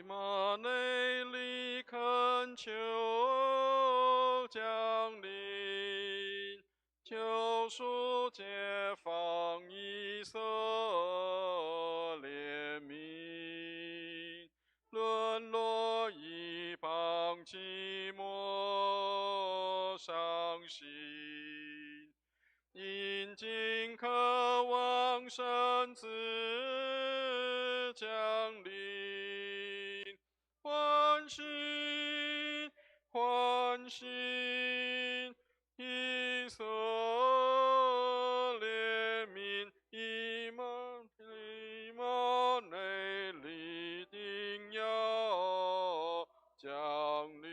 马内利恳求降临，救赎解放以色列民，沦落一邦寂寞伤心。因今渴望神子降临，欢喜欢喜，以色列民以马内利定要降临。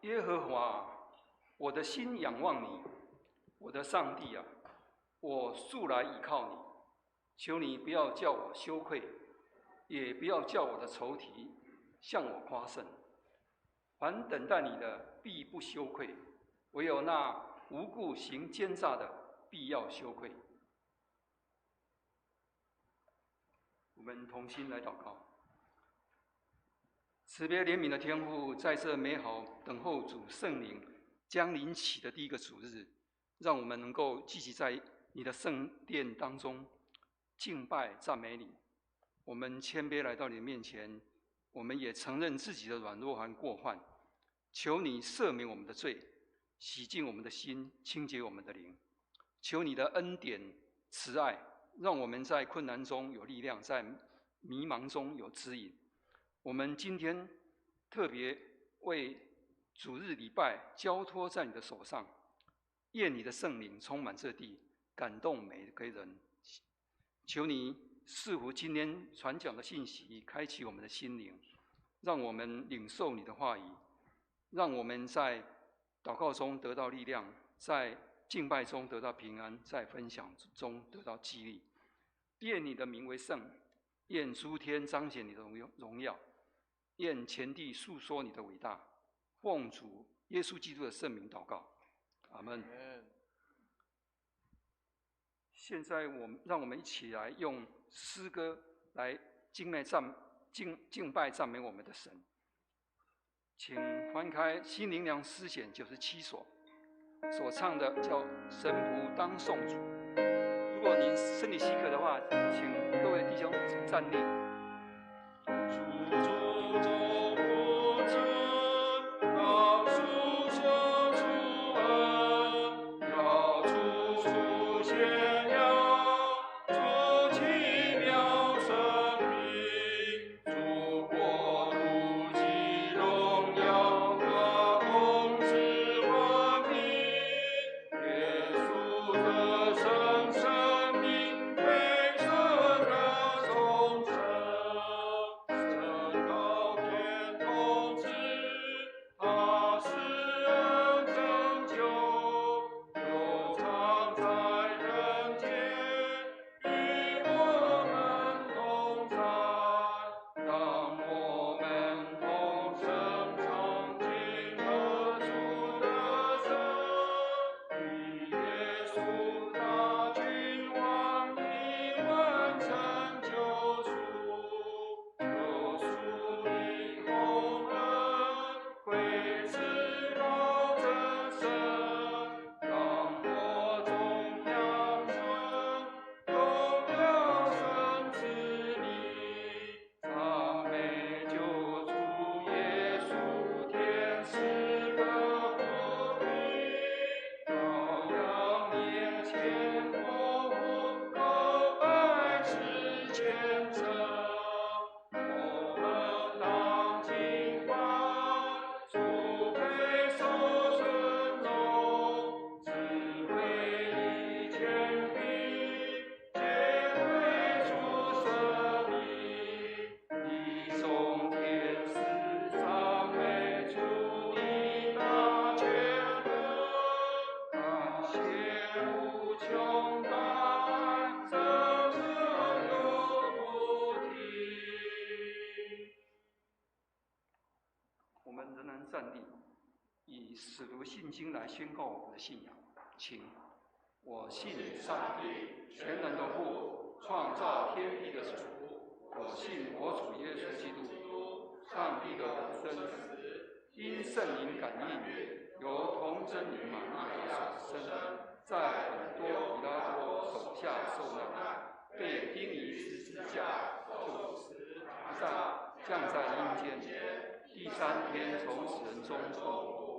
耶和华，我的心仰望你，我的上帝啊，我素来倚靠你。求你不要叫我羞愧，也不要叫我的仇敌向我夸胜。凡等待你的，必不羞愧；唯有那无故行奸诈的，必要羞愧。我们同心来祷告。慈悲怜悯的天父，在这美好等候主圣灵降临起的第一个主日，让我们能够聚集在你的圣殿当中，敬拜赞美你。我们谦卑来到你的面前，我们也承认自己的软弱和过患，求你赦免我们的罪，洗净我们的心，清洁我们的灵。求你的恩典慈爱，让我们在困难中有力量，在迷茫中有指引。我们今天特别为主日礼拜交托在你的手上，愿你的圣灵充满这地，感动每个人。求你赐福今天传讲的信息，开启我们的心灵，让我们领受你的话语，让我们在祷告中得到力量，在敬拜中得到平安，在分享中得到激励。愿你的名为圣，愿诸天彰显你的荣耀，愿全地述说你的伟大。奉主耶稣基督的圣名祷告，阿们。现在让我们一起来用诗歌来敬拜赞美我们的神。请翻开《新灵粮诗选》97所，所唱的叫《神仆当颂主》。如果您身体许可的话，请各位弟兄站立。以使徒信经来宣告我们的信仰。请，我信上帝，全能的父，创造天地的主。我信我主耶稣基督，上帝的独生子，因圣灵感应，由童真女玛利亚所生，在本多彼拉多手下受难，被钉于十字架，受死，埋葬，降在阴间，第3天从死人中复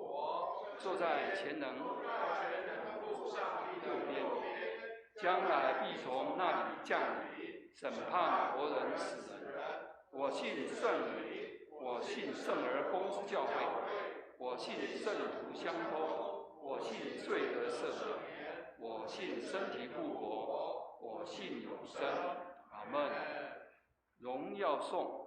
活，坐在全能父上帝的右边，将来必从那里降临，审判活人死人。我信圣灵，我信圣而公之教会，我信圣徒相通，我信罪得赦免，我信身体复活，我信永生。阿们。荣耀颂。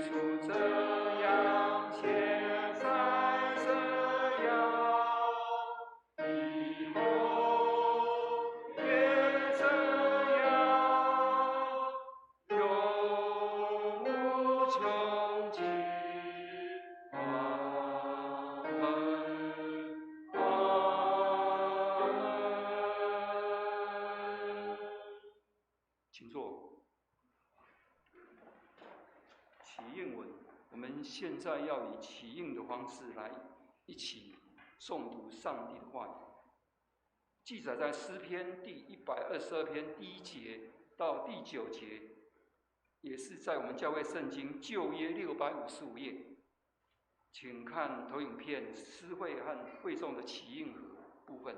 初这样，现在这样，以后也这样，永无穷尽。阿门，阿门。请坐。起应文，我们现在要以起应的方式来一起诵读上帝的话语。记载在诗篇第122篇第1节到第9节，也是在我们教会圣经旧约655页。请看投影片诗会和会众的起应部分。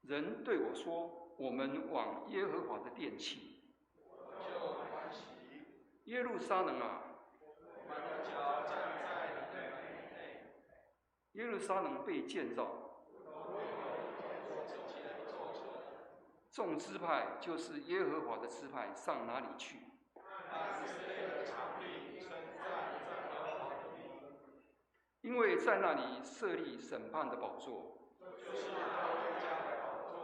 人对我说：“我们往耶和华的殿去。”耶路撒冷啊，我们的脚站在你的门内。耶路撒冷被建造，众支派就是耶和华的支派，上哪里去？因为在那里设立审判的宝座，就是大卫家的宝座。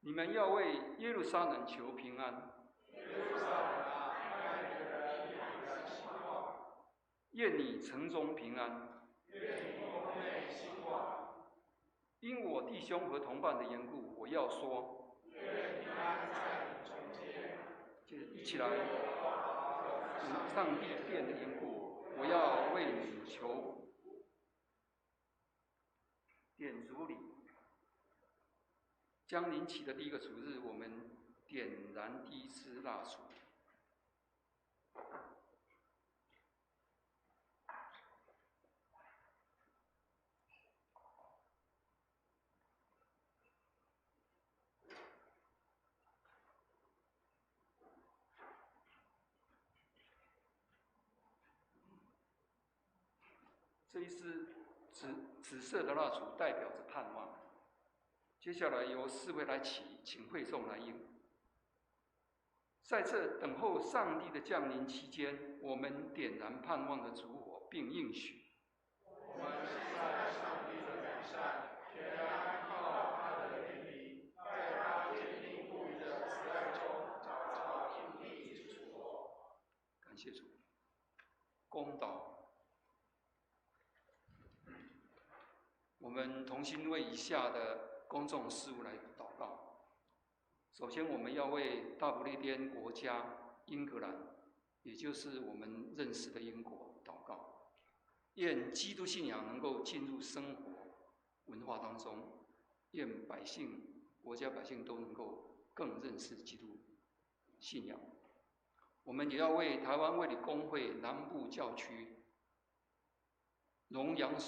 你们要为耶路撒冷求平安。愿你城中平安，愿你宫内兴旺。因我弟兄和同伴的缘故，我要说：愿平安在你中间。一起来读上帝殿的缘故，我要为你求。点烛礼，将临期的第一个主日，我们点燃第一支蜡烛。这一支紫色的蜡烛代表着盼望。接下来由4位来起，请会众来应。在这等候上帝的降临期间，我们点燃盼望的烛火，并应许：我们是在上帝的美善、全然依靠他的怜悯，在他坚定不移的慈爱中找到应力之处。感谢主。公道。我们同心为以下的公众事务来祷告。首先，我们要为大不列颠国家英格兰，也就是我们认识的英国祷告。愿基督信仰能够进入生活文化当中，愿国家百姓都能够更认识基督信仰。我们也要为台湾卫理公会南部教区龙阳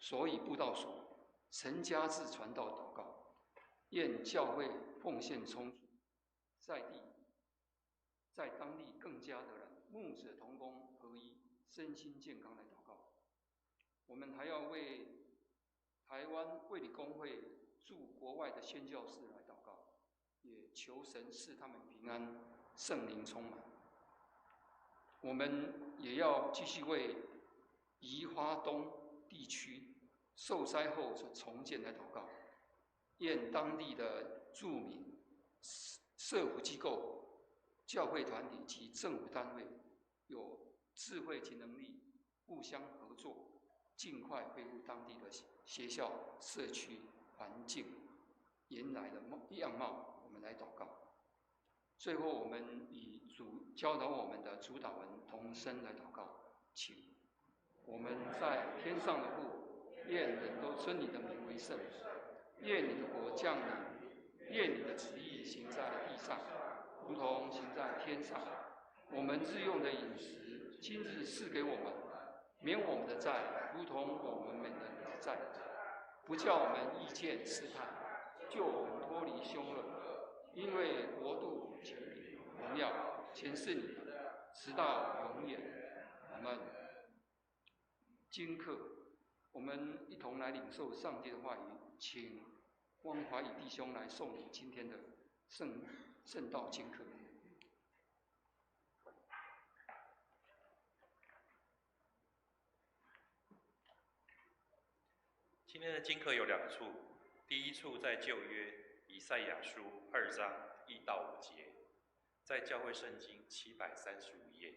所以布道所陈家志传道祷告，愿教会奉献充足，在当地更加的牧者同工合一，身心健康来祷告。我们还要为台湾卫理公会驻国外的宣教士来祷告，也求神赐他们平安，圣灵充满。我们也要继续为宜花东地区受灾后所重建来祷告，愿当地的住民、社福机构、教会团体及政府单位有智慧及能力，互相合作，尽快恢复当地的学校、社区环境原来的样貌。我们来祷告。最后，我们以主教导我们的主祷文同声来祷告，请我们在天上的父，愿人都尊你的名为圣，愿你的国降临，愿你的旨意行在地上，如同行在天上。我们日用的饮食，今日赐给我们，免我们的债，如同我们免人的债，不叫我们遇见试探，救我们脱离凶恶。因为国度、权柄、荣耀，全是你的，直到永远。我们今课，我们一同来领受上帝的话语，请汪华宇弟兄来诵读今天的圣圣道经课。今天的经课有2处，第一处在旧约以赛亚书2章1到5节，在教会圣经735页。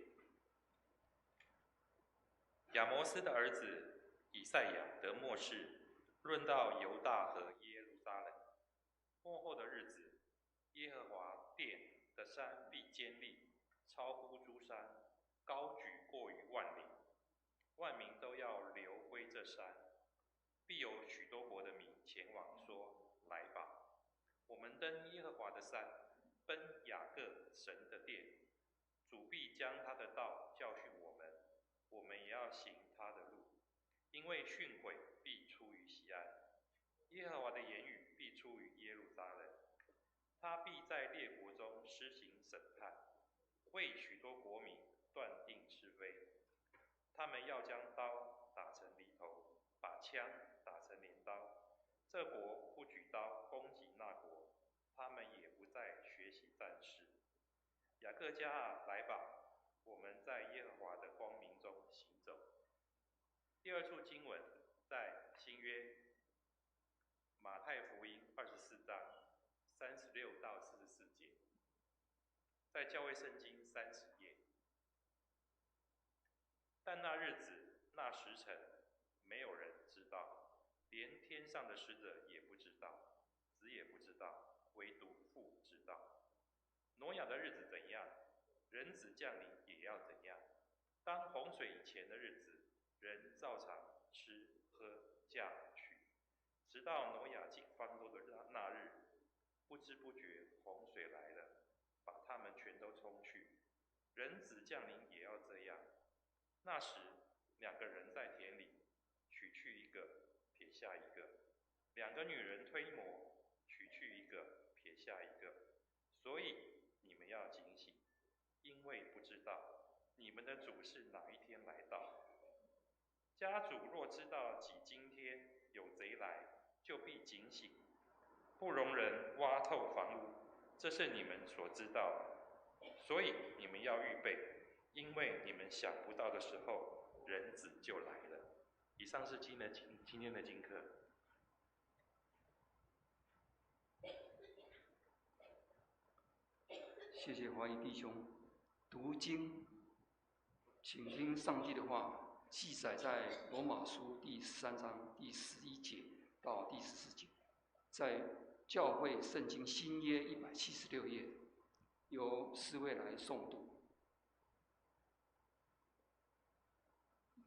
亚摩斯的儿子以赛亚得默示，论到犹大和耶路撒冷末后的日子，耶和华殿的山必坚立，超乎诸山，高举过于万岭，万民都要流归这山。必有许多国的民前往说：来吧，我们登耶和华的山，奔雅各神的殿。主必将他的道教训我们，我们也要行他的路。因为训诲必出于西安，耶和华的言语必出于耶路撒冷。他必在列国中施行审判，为许多国民断定是非。他们要将刀打成犁头，把枪打成镰刀。这国不举刀攻击那国，他们也不再学习战事。雅各家啊，来吧，我们在耶和华的光明中行走。第2处经文在新约马太福音24章36到44节，在教会圣经30页。但那日子、那时辰，没有人知道，连天上的使者也不知道，子也不知道，唯独父知道。挪亚的日子怎样，人子降临也要怎样。当洪水以前的日子，人照常吃喝嫁娶，直到挪亚进方舟的那日，不知不觉洪水来了，把他们全都冲去。人子降临也要这样。那时2个人在田里，取去一个，撇下一个；2个女人推磨，取去一个，撇下一个。所以你们要警醒，因为不知道你们的主是哪一天来到。家主若知道己今天有贼来，就必警醒，不容人挖透房屋。这是你们所知道的，所以你们要预备，因为你们想不到的时候，人子就来了。以上是今天的经课。谢谢华裔弟兄。读经，请听上帝的话，记载在罗马书第13章第11节到第14节，在教会圣经新约176页，由4位来诵读。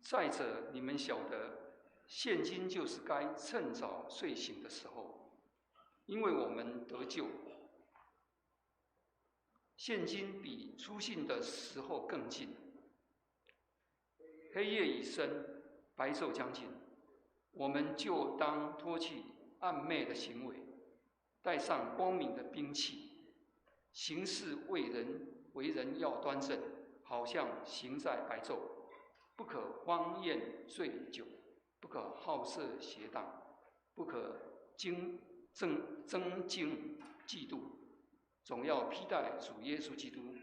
再者，你们晓得，现今就是该趁早睡醒的时候，因为我们得救。现今比初信的时候更近，黑夜已深，白昼将近，我们就当脱去暗昧的行为，带上光明的兵器，行事为人要端正，好像行在白昼。不可荒宴醉酒，不可好色邪荡，不可争竞嫉妒，总要披戴主耶稣基督，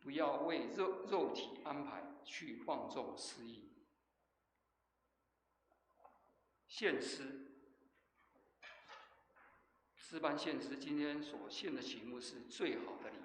不要为肉体安排去放纵私意。献诗，诗班献诗今天所献的题目是最好的礼。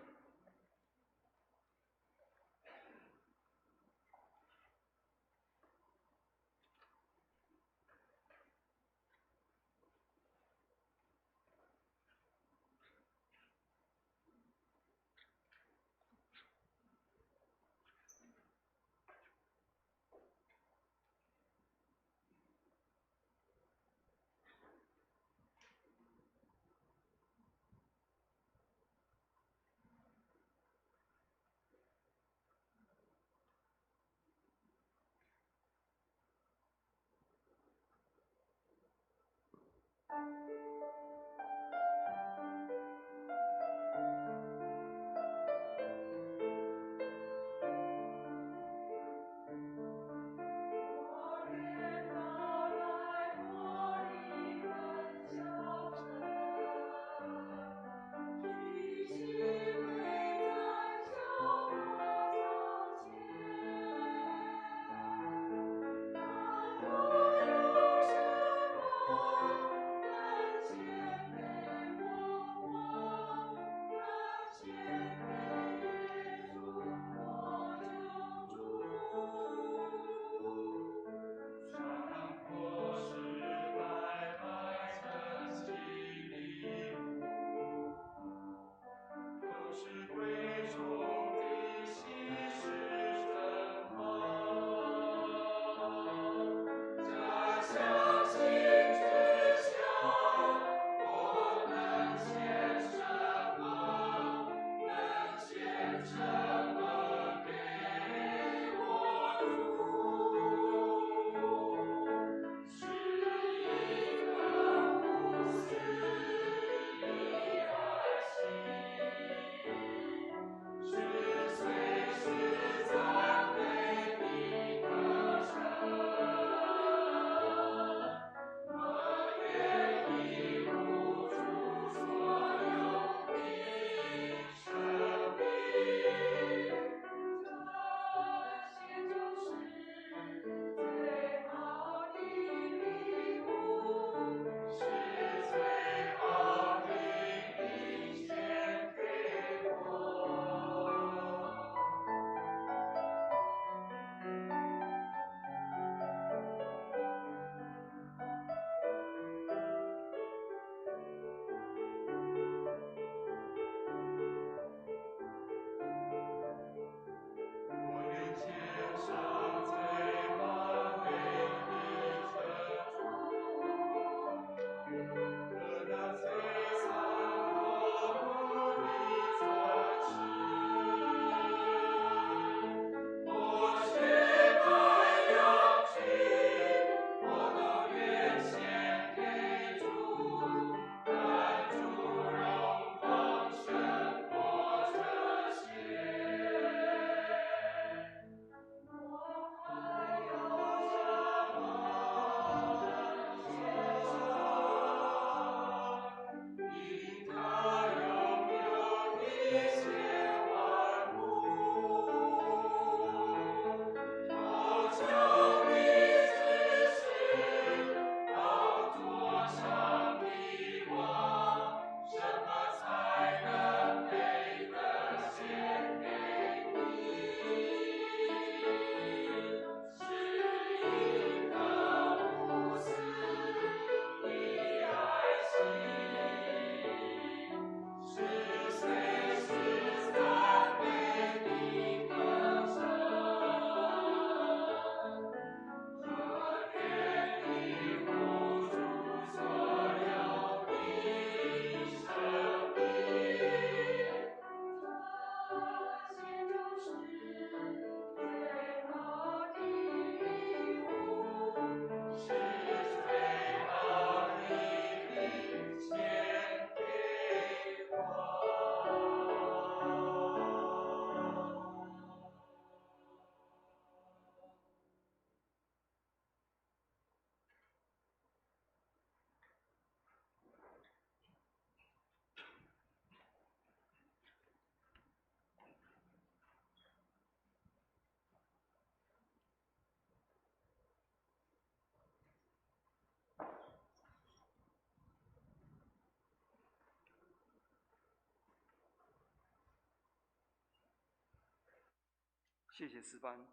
谢谢诗班，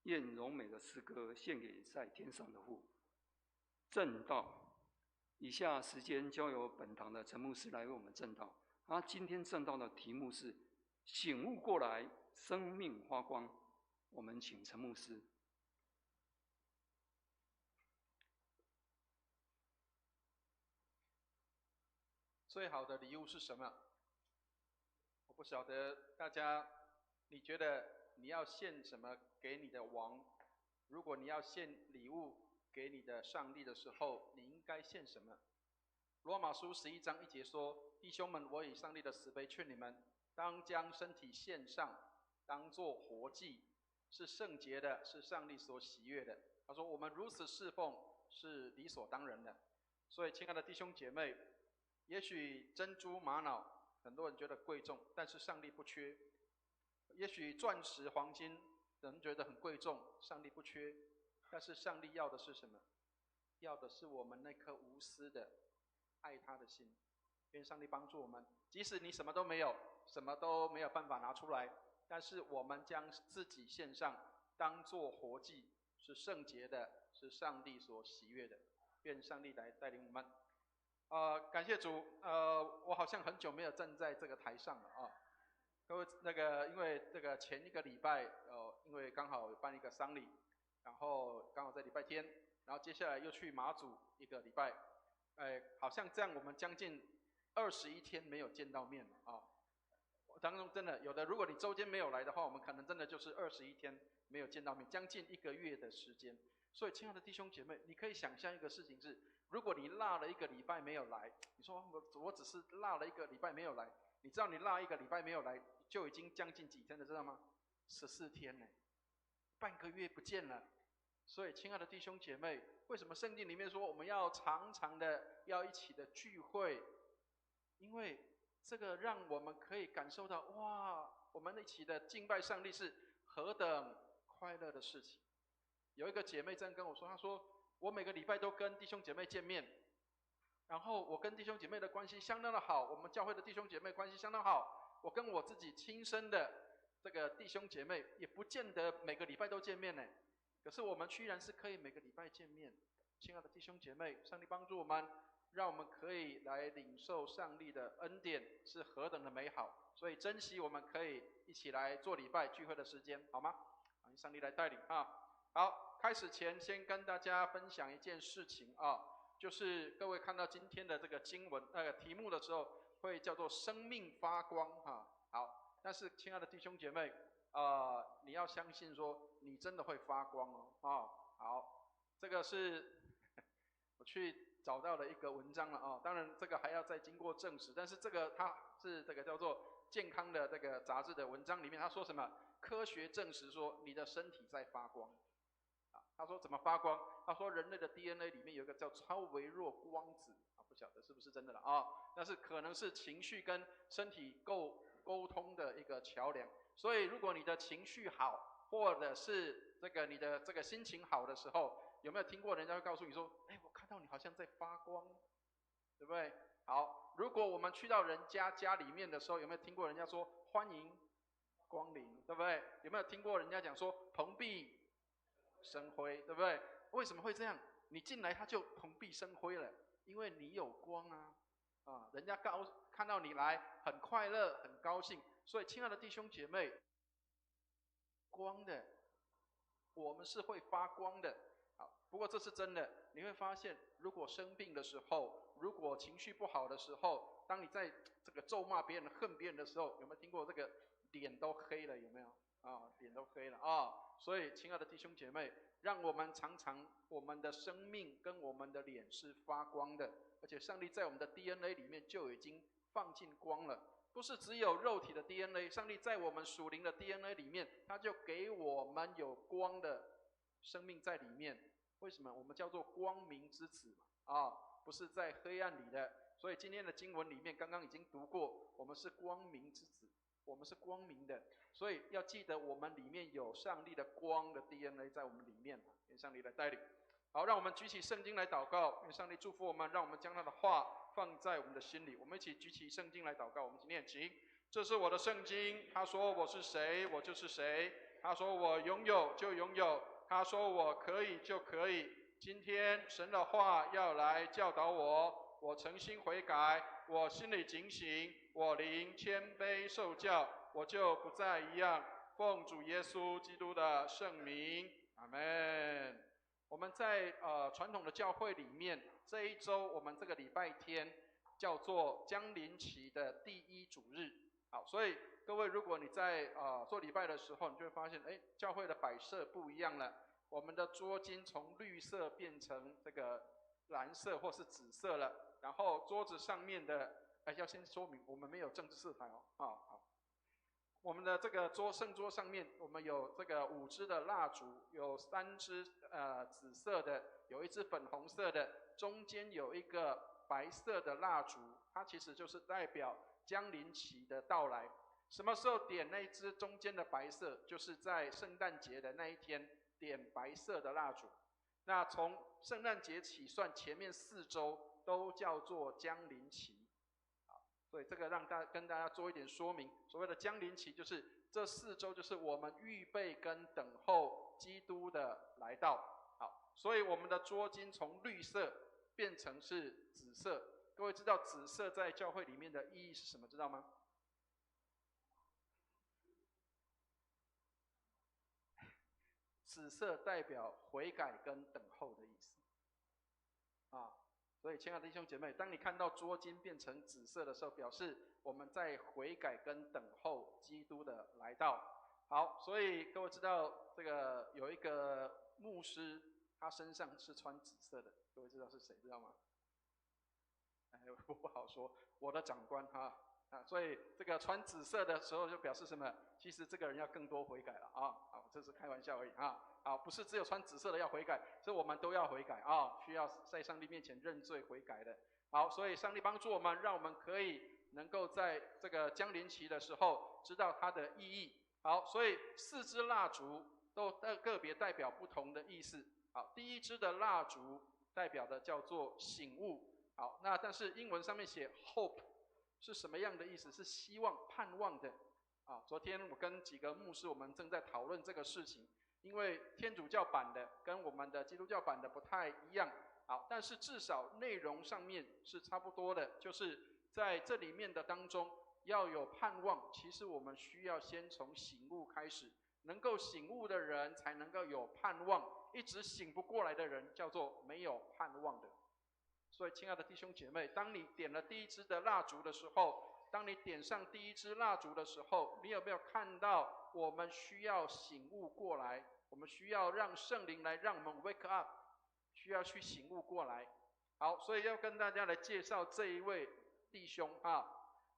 愿柔美的诗歌献给在天上的父。正道，以下时间交由本堂的陈牧师来为我们正道。他今天正道的题目是“醒悟过来，生命发光”。我们请陈牧师。最好的礼物是什么？我不晓得大家，你觉得你要献什么给你的王？如果你要献礼物给你的上帝的时候，你应该献什么？罗马书11章1节说：“弟兄们，我以上帝的慈悲劝你们，当将身体献上，当作活祭，是圣洁的，是上帝所喜悦的。”他说：“我们如此侍奉是理所当然的。”所以，亲爱的弟兄姐妹，也许珍珠玛瑙很多人觉得贵重，但是上帝不缺；也许钻石黄金人觉得很贵重，上帝不缺，但是上帝要的是什么？要的是我们那颗无私的爱他的心。愿上帝帮助我们，即使你什么都没有，什么都没有办法拿出来，但是我们将自己献上，当作活祭，是圣洁的，是上帝所喜悦的。愿上帝来带领我们。感谢主，我好像很久没有站在这个台上了啊。各位，因为这个前一个礼拜，因为刚好办一个丧礼，然后刚好在礼拜天，然后接下来又去马祖一个礼拜，好像这样我们将近21天没有见到面了啊。当中真的有的，如果你周间没有来的话，我们可能真的就是21天没有见到面，将近1个月的时间。所以，亲爱的弟兄姐妹，你可以想象一个事情是，如果你落了1个礼拜没有来，你说我只是落了1个礼拜没有来，你知道你落1个礼拜没有来，就已经将近几天了，知道吗？14天呢，半个月不见了。所以，亲爱的弟兄姐妹，为什么圣经里面说我们要常常的要一起的聚会？因为这个让我们可以感受到，哇，我们一起的敬拜上帝是何等快乐的事情。有一个姐妹这样跟我说，她说我每个礼拜都跟弟兄姐妹见面，然后我跟弟兄姐妹的关系相当的好，我们教会的弟兄姐妹关系相当好，我跟我自己亲生的这个弟兄姐妹也不见得每个礼拜都见面呢。可是我们居然是可以每个礼拜见面。亲爱的弟兄姐妹，上帝帮助我们，让我们可以来领受上帝的恩典是何等的美好，所以珍惜我们可以一起来做礼拜聚会的时间，好吗？让上帝来带领啊！好，开始前先跟大家分享一件事情啊，就是各位看到今天的这个经文题目的时候，会叫做生命发光啊。好，但是亲爱的弟兄姐妹，你要相信说你真的会发光哦啊。好，这个是我去找到了一个文章了啊，当然这个还要再经过证实，但是这个它是这个叫做健康的这个杂志的文章里面，他说什么？科学证实说你的身体在发光。他说怎么发光？他说人类的 DNA 里面有一个叫超微弱光子啊，不晓得是不是真的了啊？但是可能是情绪跟身体沟通的一个桥梁。所以如果你的情绪好，或者是这个你的这个心情好的时候，有没有听过人家会告诉你说，哎，我看到你好像在发光，对不对？好，如果我们去到人家里面的时候，有没有听过人家说欢迎光临，对不对？有没有听过人家讲说蓬荜生辉，对不对？为什么会这样？你进来他就蓬荜生辉了，因为你有光啊！人家看到你来很快乐，很高兴。所以，亲爱的弟兄姐妹，光的，我们是会发光的。好，不过这是真的。你会发现，如果生病的时候，如果情绪不好的时候，当你在这个咒骂别人、恨别人的时候，有没有听过这个脸都黑了？有没有？脸都黑了啊！所以，亲爱的弟兄姐妹，让我们常常我们的生命跟我们的脸是发光的，而且上帝在我们的 DNA 里面就已经放进光了，不是只有肉体的 DNA， 上帝在我们属灵的 DNA 里面，他就给我们有光的生命在里面。为什么？我们叫做光明之子嘛，不是在黑暗里的。所以今天的经文里面刚刚已经读过，我们是光明之子，我们是光明的。所以要记得，我们里面有上帝的光的 DNA 在我们里面，愿上帝来带领。好，让我们举起圣经来祷告，愿上帝祝福我们，让我们将他的话放在我们的心里。我们一起举起圣经来祷告。我们今天请，这是我的圣经，他说我是谁，我就是谁；他说我拥有就拥有，他说我可以就可以。今天神的话要来教导我，我诚心悔改，我心里警醒，我灵谦卑受教，我就不再一样。奉主耶稣基督的圣名，阿们。我们在传统的教会里面，这一周我们这个礼拜天叫做将临期的第一主日。好，所以各位，如果你在做礼拜的时候，你就会发现，哎，教会的摆设不一样了。我们的桌巾从绿色变成这个蓝色或是紫色了，然后桌子上面的，要先说明我们没有政治色彩哦。好。我们的这个圣桌上面，我们有这个5支的蜡烛，有3支紫色的，有1支粉红色的，中间有一个白色的蜡烛，它其实就是代表将临期的到来。什么时候点那一支中间的白色？就是在圣诞节的那一天点白色的蜡烛。那从圣诞节起算，前面4周都叫做将临期。所以这个跟大家做一点说明，所谓的将临期就是这4周，就是我们预备跟等候基督的来到。好，所以我们的桌巾从绿色变成是紫色。各位知道紫色在教会里面的意义是什么？知道吗？紫色代表悔改跟等候的意思。所以，亲爱的弟兄姐妹，当你看到桌巾变成紫色的时候，表示我们在悔改跟等候基督的来到。好，所以各位知道这个有一个牧师，他身上是穿紫色的，各位知道是谁？知道吗？我不好说，我的长官所以这个穿紫色的时候就表示什么？其实这个人要更多悔改了啊！好，这是开玩笑而已啊！好，不是只有穿紫色的要悔改，是我们都要悔改啊！需要在上帝面前认罪悔改的。好，所以上帝帮助我们，让我们可以能够在这个将临期的时候知道它的意义。好，所以4支蜡烛都个别代表不同的意思。好，第一支的蜡烛代表的叫做醒悟。好，那但是英文上面写 hope 是什么样的意思？是希望、盼望的。啊，昨天我跟几个牧师我们正在讨论这个事情，因为天主教版的跟我们的基督教版的不太一样。好，但是至少内容上面是差不多的，就是在这里面的当中要有盼望。其实我们需要先从醒悟开始，能够醒悟的人才能够有盼望，一直醒不过来的人叫做没有盼望的。所以，亲爱的弟兄姐妹，当你点了第一支的蜡烛的时候，当你点上第一支蜡烛的时候，你有没有看到我们需要醒悟过来？我们需要让圣灵来让我们 wake up， 需要去醒悟过来。好，所以要跟大家来介绍这一位弟兄啊。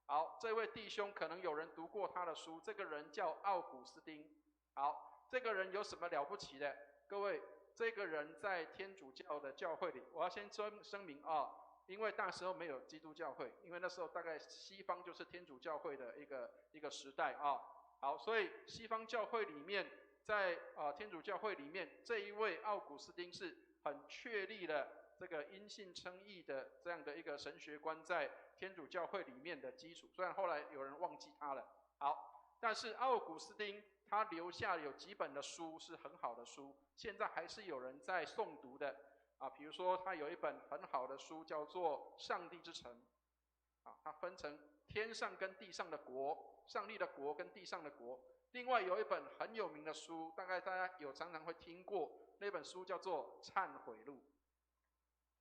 好，这位弟兄可能有人读过他的书，这个人叫奥古斯丁。好，这个人有什么了不起的？各位，这个人在天主教的教会里，我要先声明啊，因为那时候没有基督教会，因为那时候大概西方就是天主教会的一个时代啊。好，所以西方教会里面，在天主教会里面，这一位奥古斯丁是很确立的这个因信称义的这样的一个神学观，在天主教会里面的基础。虽然后来有人忘记他了，好，但是奥古斯丁他留下有几本的书是很好的书，现在还是有人在诵读的啊。比如说，他有一本很好的书叫做《上帝之城》，啊，它分成天上跟地上的国，上帝的国跟地上的国。另外有一本很有名的书，大概大家常常会听过，那本书叫做《忏悔录》。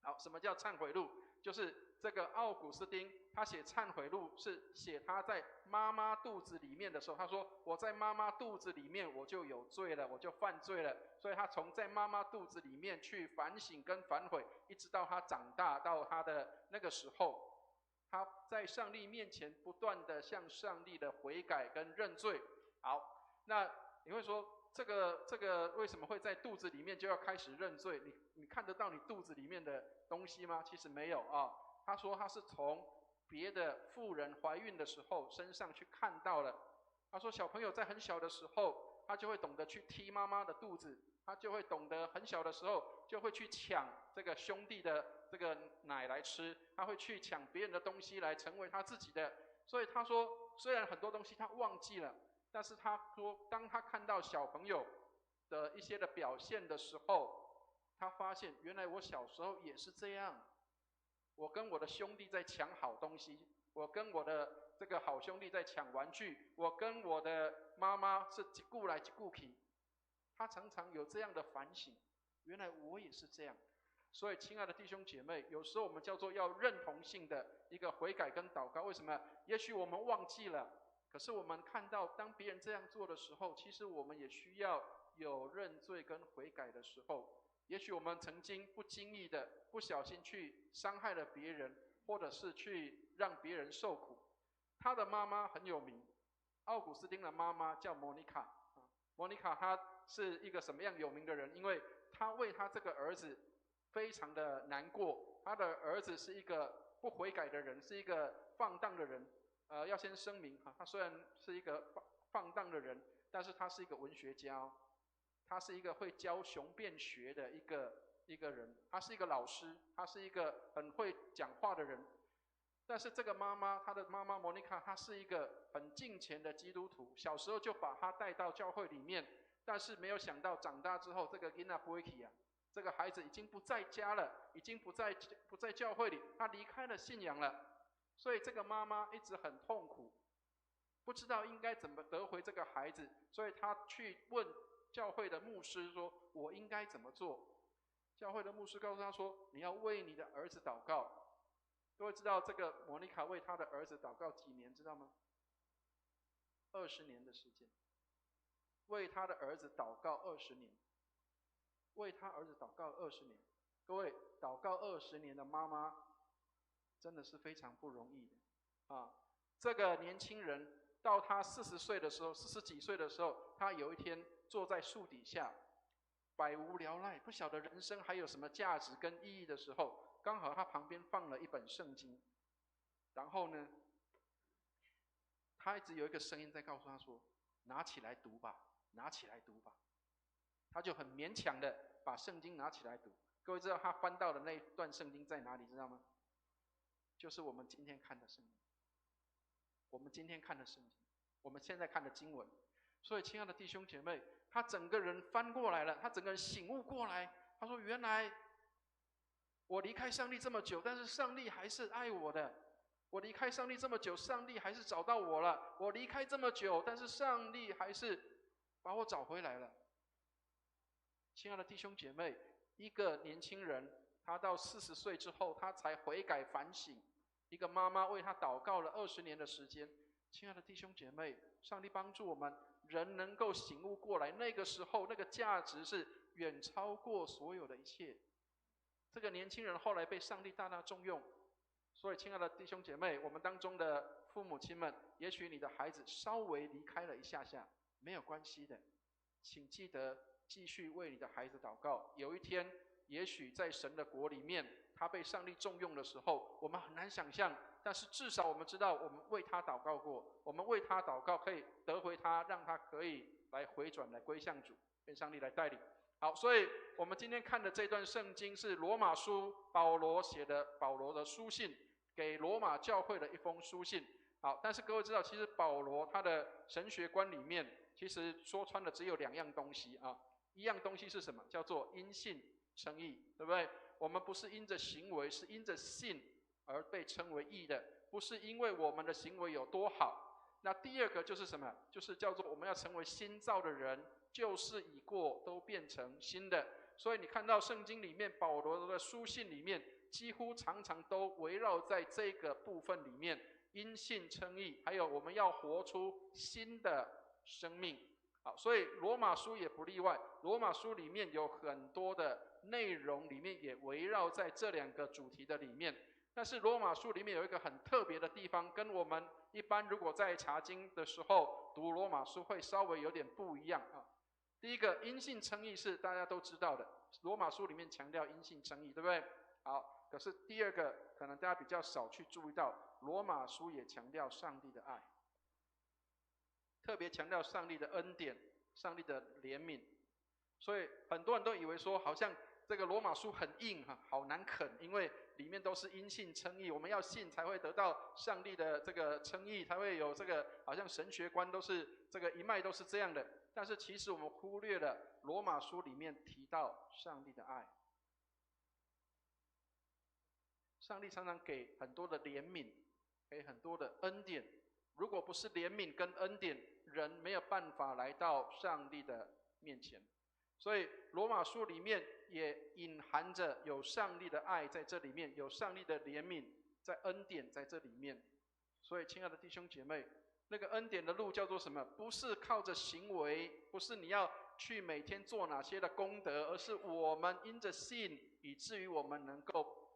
好，什么叫忏悔录？就是这个奥古斯丁他写忏悔录，是写他在妈妈肚子里面的时候，他说我在妈妈肚子里面我就有罪了，我就犯罪了，所以他从在妈妈肚子里面去反省跟反悔，一直到他长大到他的那个时候，他在上帝面前不断的向上帝的悔改跟认罪。好，那你会说这个为什么会在肚子里面就要开始认罪？你看得到你肚子里面的东西吗？其实没有啊。他说他是从别的妇人怀孕的时候身上去看到了。他说小朋友在很小的时候，他就会懂得去踢妈妈的肚子，他就会懂得很小的时候就会去抢这个兄弟的这个奶来吃，他会去抢别人的东西来成为他自己的。所以他说，虽然很多东西他忘记了，但是他说，当他看到小朋友的一些的表现的时候，他发现原来我小时候也是这样，我跟我的兄弟在抢好东西，我跟我的这个好兄弟在抢玩具，我跟我的妈妈是一顾来一顾去。他常常有这样的反省，原来我也是这样。所以，亲爱的弟兄姐妹，有时候我们叫做要认同性的一个悔改跟祷告。为什么？也许我们忘记了，可是我们看到当别人这样做的时候，其实我们也需要有认罪跟悔改的时候。也许我们曾经不经意的不小心去伤害了别人，或者是去让别人受苦。他的妈妈很有名，奥古斯丁的妈妈叫莫妮卡。莫妮卡她是一个什么样有名的人？因为她为她这个儿子非常的难过。她的儿子是一个不悔改的人，是一个放荡的人。要先声明哈，他虽然是一个放荡的人，但是他是一个文学家哦，他是一个会教雄辩学的一个人，他是一个老师，他是一个很会讲话的人。但是这个妈妈，她的妈妈莫妮卡，她是一个很敬虔的基督徒，小时候就把她带到教会里面，但是没有想到长大之后，这个囡仔不会去啊，这个孩子已经不在家了，已经不在教会里，他离开了信仰了。所以这个妈妈一直很痛苦，不知道应该怎么得回这个孩子，所以她去问教会的牧师说：“我应该怎么做？”教会的牧师告诉他说，你要为你的儿子祷告。各位知道这个莫妮卡为她的儿子祷告几年，知道吗？20年的时间，为她的儿子祷告20年，为她儿子祷告20年。各位，祷告20年的妈妈，真的是非常不容易的啊！这个年轻人到他40岁的时候，40几岁的时候，他有一天坐在树底下，百无聊赖，不晓得人生还有什么价值跟意义的时候，刚好他旁边放了一本圣经，然后呢，他一直有一个声音在告诉他说：“拿起来读吧，拿起来读吧。”他就很勉强的把圣经拿起来读。各位知道他翻到的那一段圣经在哪里？知道吗？就是我们今天看的圣经。我们今天看的圣经，我们现在看的经文。所以，亲爱的弟兄姐妹，他整个人翻过来了，他整个人醒悟过来。他说：“原来我离开上帝这么久，但是上帝还是爱我的。我离开上帝这么久，上帝还是找到我了。我离开这么久，但是上帝还是把我找回来了。”亲爱的弟兄姐妹，一个年轻人，他到40岁之后，他才悔改反省。一个妈妈为他祷告了20年的时间。亲爱的弟兄姐妹，上帝帮助我们，人能够醒悟过来，那个时候那个价值是远超过所有的一切。这个年轻人后来被上帝大大重用。所以，亲爱的弟兄姐妹，我们当中的父母亲们，也许你的孩子稍微离开了一下下，没有关系的，请记得继续为你的孩子祷告。有一天，也许在神的国里面，他被上帝重用的时候，我们很难想象，但是至少我们知道，我们为他祷告过，我们为他祷告可以得回他，让他可以来回转，来归向主，被上帝来带领。好，所以我们今天看的这段圣经是罗马书保罗写的，保罗的书信，给罗马教会的一封书信。好，但是各位知道，其实保罗他的神学观里面，其实说穿了只有2样东西啊。一样东西是什么？叫做因信称义，对不对？我们不是因着行为，是因着信而被称为义的，不是因为我们的行为有多好。那第二个就是什么？就是叫做我们要成为新造的人，旧事已过，都变成新的。所以你看到圣经里面，保罗的书信里面，几乎常常都围绕在这个部分里面，因信称义，还有我们要活出新的生命。好，所以罗马书也不例外。罗马书里面有很多的内容，里面也围绕在这2个主题的里面。但是罗马书里面有一个很特别的地方，跟我们一般如果在查经的时候读罗马书会稍微有点不一样啊。第一个，因信称义是大家都知道的，罗马书里面强调因信称义，对不对？好，可是第二个可能大家比较少去注意到，罗马书也强调上帝的爱。特别强调上帝的恩典，上帝的怜悯。所以很多人都以为说，好像这个罗马书很硬好难啃，因为里面都是因信称义，我们要信才会得到上帝的这个称义，才会有这个好像神学观都是这个一脉都是这样的。但是其实我们忽略了罗马书里面提到上帝的爱。上帝常常给很多的怜悯，给很多的恩典。如果不是怜悯跟恩典，人没有办法来到上帝的面前。所以罗马书里面也隐含着有上帝的爱在这里面，有上帝的怜悯，在恩典在这里面。所以亲爱的弟兄姐妹，那个恩典的路叫做什么？不是靠着行为，不是你要去每天做哪些的功德，而是我们因着信，以至于我们能够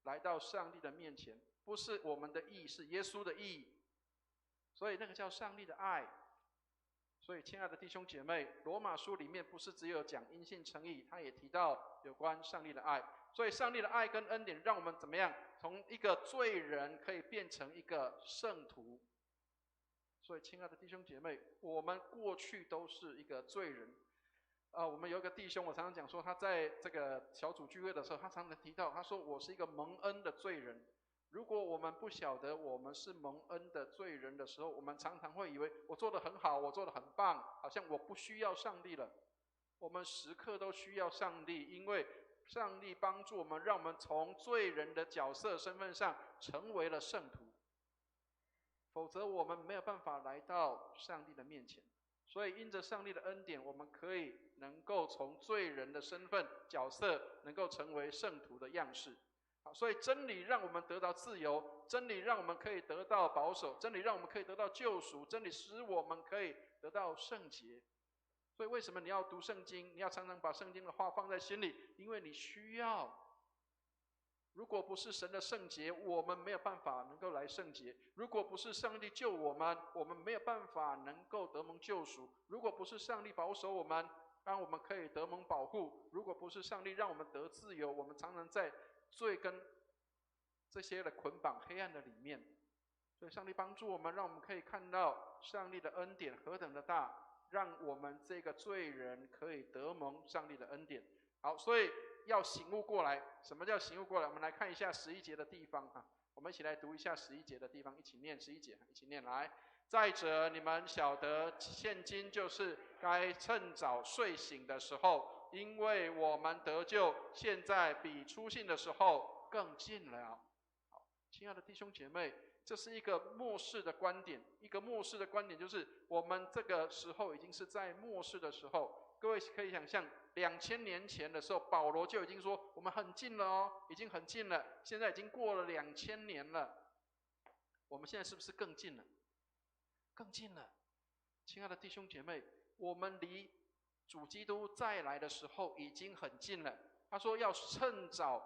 来到上帝的面前。不是我们的义，是耶稣的义。所以那个叫上帝的爱。所以亲爱的弟兄姐妹，罗马书里面不是只有讲因信称义，他也提到有关上帝的爱。所以上帝的爱跟恩典让我们怎么样？从一个罪人可以变成一个圣徒。所以亲爱的弟兄姐妹，我们过去都是一个罪人。我们有一个弟兄，我常常讲说，他在这个小组聚会的时候，他常常提到，他说我是一个蒙恩的罪人。如果我们不晓得我们是蒙恩的罪人的时候，我们常常会以为我做得很好，我做得很棒，好像我不需要上帝了。我们时刻都需要上帝，因为上帝帮助我们，让我们从罪人的角色身份上成为了圣徒。否则我们没有办法来到上帝的面前。所以因着上帝的恩典，我们可以能够从罪人的身份角色能够成为圣徒的样式。好，所以真理让我们得到自由，真理让我们可以得到保守，真理让我们可以得到救赎，真理使我们可以得到圣洁。所以为什么你要读圣经？你要常常把圣经的话放在心里，因为你需要。如果不是神的圣洁，我们没有办法能够来圣洁；如果不是上帝救我们，我们没有办法能够得蒙救赎；如果不是上帝保守我们，让我们可以得蒙保护；如果不是上帝让我们得自由，我们常常在罪跟这些的捆绑黑暗的里面。所以上帝帮助我们，让我们可以看到上帝的恩典何等的大，让我们这个罪人可以得蒙上帝的恩典。好，所以要醒悟过来。什么叫醒悟过来？我们来看一下11节的地方啊，我们一起来读一下11节的地方，一起念11节，一起念来。再者，你们晓得，现今就是该趁早睡醒的时候，因为我们得救，现在比初信的时候更近了。好，亲爱的弟兄姐妹，这是一个末世的观点，一个末世的观点就是我们这个时候已经是在末世的时候。各位可以想象，2000年前的时候，保罗就已经说我们很近了哦，已经很近了。现在已经过了2000年了，我们现在是不是更近了？更近了。亲爱的弟兄姐妹，我们离主基督再来的时候已经很近了。他说要趁早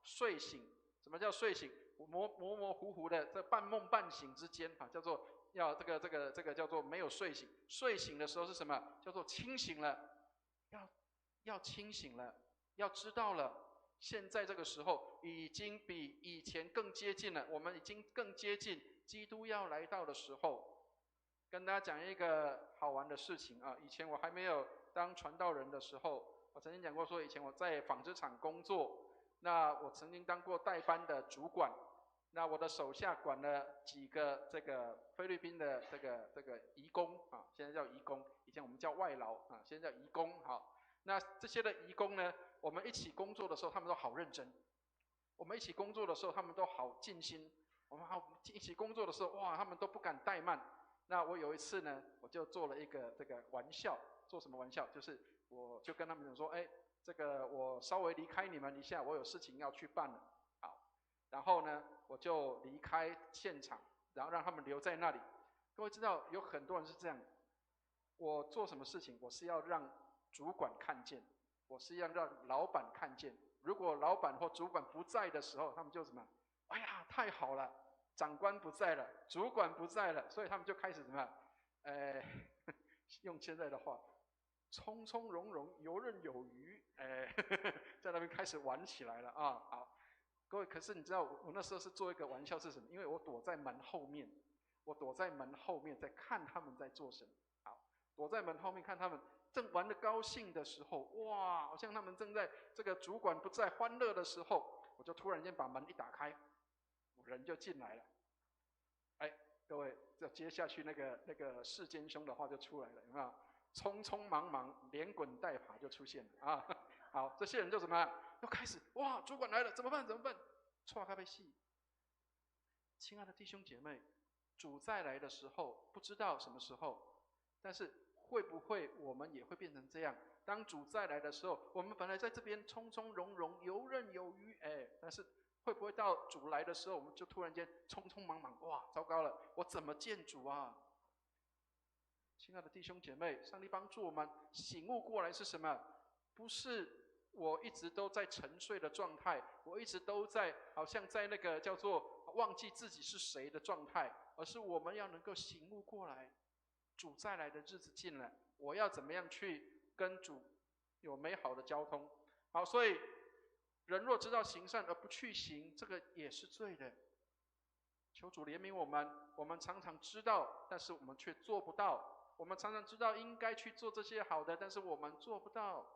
睡醒。什么叫睡醒？模糊糊的，在半梦半醒之间啊，叫做要这个叫做没有睡醒。睡醒的时候是什么？叫做清醒了。要清醒了，要知道了，现在这个时候已经比以前更接近了，我们已经更接近基督要来到的时候。跟大家讲一个好玩的事情啊，以前我还没有当传道人的时候，我曾经讲过说，以前我在纺织厂工作，那我曾经当过代班的主管，那我的手下管了几个这个菲律宾的这个移工啊，现在叫移工，以前我们叫外劳啊，现在叫移工。好，那这些的移工呢，我们一起工作的时候，他们都好认真；我们一起工作的时候，他们都好尽心；我们一起工作的时候，哇，他们都不敢怠慢。那我有一次呢，我就做了一个这个玩笑，做什么玩笑？就是我就跟他们讲说，这个我稍微离开你们一下，我有事情要去办了。好，然后呢，我就离开现场，然后让他们留在那里。各位知道，有很多人是这样，我做什么事情，我是要让主管看见，我是要让老板看见。如果老板或主管不在的时候，他们就什么？哎呀，太好了！长官不在了，主管不在了，所以他们就开始什么？用现在的话，从从容容，游刃有余，在那边开始玩起来了啊！好，各位，可是你知道我那时候是做一个玩笑是什么？因为我躲在门后面，在看他们在做什么。好，躲在门后面看他们正玩得高兴的时候，哇，好像他们正在这个主管不在欢乐的时候，我就突然间把门一打开。人就进来了，各位，这接下去那个世间凶的话就出来了，有没有？匆匆忙忙，连滚带爬就出现了啊！好，这些人就怎么样？又开始哇，主管来了，怎么办？错咖啡戏。亲爱的弟兄姐妹，主再来的时候不知道什么时候，但是会不会我们也会变成这样？当主再来的时候，我们本来在这边从从容容、游刃有余，但是会不会到主来的时候，我们就突然间匆匆忙忙？哇，糟糕了，我怎么见主啊？亲爱的弟兄姐妹，上帝帮助我们醒悟过来是什么？不是我一直都在沉睡的状态，我一直都在好像在那个叫做忘记自己是谁的状态，而是我们要能够醒悟过来，主再来的日子近了，我要怎么样去跟主有美好的交通？好，所以人若知道行善而不去行，这个也是罪的。求主怜悯我们，我们常常知道，但是我们却做不到。我们常常知道应该去做这些好的，但是我们做不到。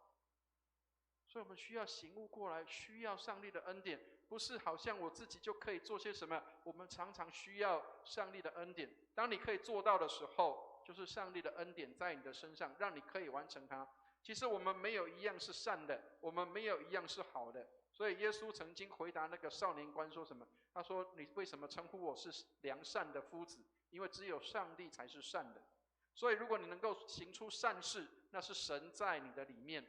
所以我们需要醒悟过来，需要上帝的恩典，不是好像我自己就可以做些什么。我们常常需要上帝的恩典。当你可以做到的时候，就是上帝的恩典在你的身上，让你可以完成它。其实我们没有一样是善的，我们没有一样是好的。所以耶稣曾经回答那个少年官说什么？他说：“你为什么称呼我是良善的夫子？因为只有上帝才是善的。所以如果你能够行出善事，那是神在你的里面。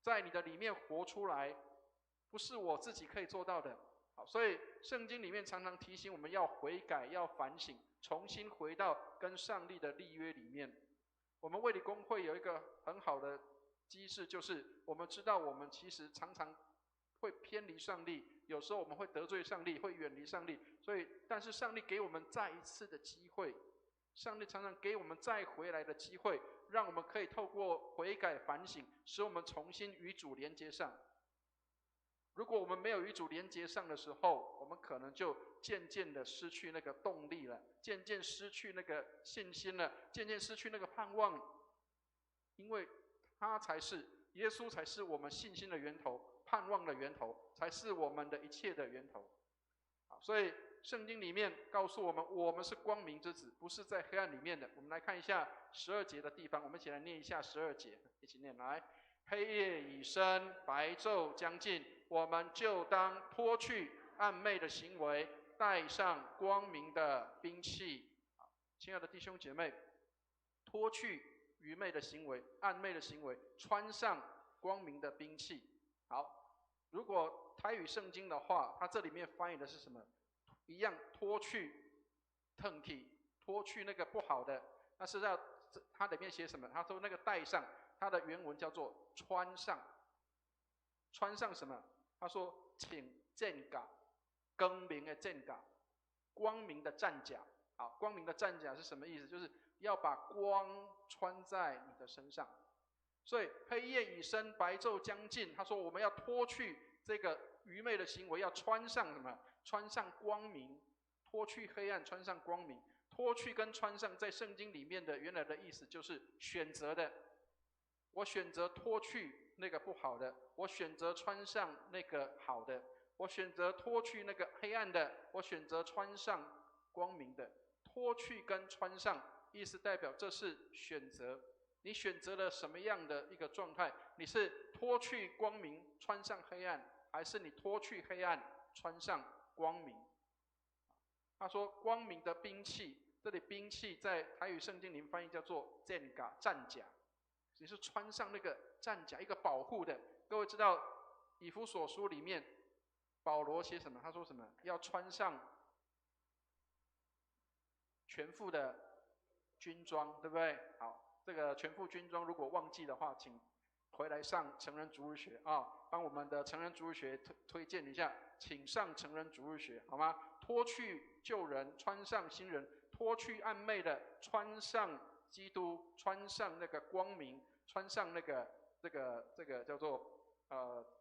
在你的里面活出来，不是我自己可以做到的。好，所以圣经里面常常提醒我们要悔改，要反省，重新回到跟上帝的立约里面。我们卫理公会有一个很好的机制，就是我们知道我们其实常常会偏离上帝，有时候我们会得罪上帝，会远离上帝。所以，但是上帝给我们再一次的机会，上帝常常给我们再回来的机会，让我们可以透过悔改反省，使我们重新与主连接上。如果我们没有与主连接上的时候，我们可能就渐渐的失去那个动力了，渐渐失去那个信心了，渐渐失去那个盼望，因为他才是耶稣，才是我们信心的源头，盼望的源头，才是我们的一切的源头。所以圣经里面告诉我们，我们是光明之子，不是在黑暗里面的。我们来看一下12节的地方，我们一起来念一下12节，一起念来。黑夜已深，白昼将近，我们就当脱去暗昧的行为，带上光明的兵器。亲爱的弟兄姐妹，脱去愚昧的行为、暗昧的行为，穿上光明的兵器。好，如果台语圣经的话，它这里面翻译的是什么？一样脱去腾体，脱去那个不好的。那是要它里面写什么？他说那个带上，它的原文叫做穿上。穿上什么？他说请战甲，光明的战甲，光明的战甲。好，光明的战甲是什么意思？就是要把光穿在你的身上。所以黑夜已深，白昼将近。他说我们要脱去这个愚昧的行为，要穿上什么？穿上光明，脱去黑暗，穿上光明。脱去跟穿上，在圣经里面的原来的意思就是选择的。我选择脱去那个不好的，我选择穿上那个好的，我选择脱去那个黑暗的，我选择穿上光明的。脱去跟穿上，意思代表这是选择。你选择了什么样的一个状态？你是脱去光明，穿上黑暗，还是你脱去黑暗，穿上光明？他说光明的兵器，这里兵器在台语圣经里面翻译叫做战甲，战甲。你是穿上那个战甲，一个保护的。各位知道以弗所书里面保罗写什么？他说什么？要穿上全副的军装，对不对？好，这个全副军装如果忘记的话，请回来上成人主日学啊，帮我们的成人主日学推荐一下，请上成人主日学好吗？脱去旧人，穿上新人，脱去暗昧的，穿上基督，穿上那个光明，穿上那个这个叫做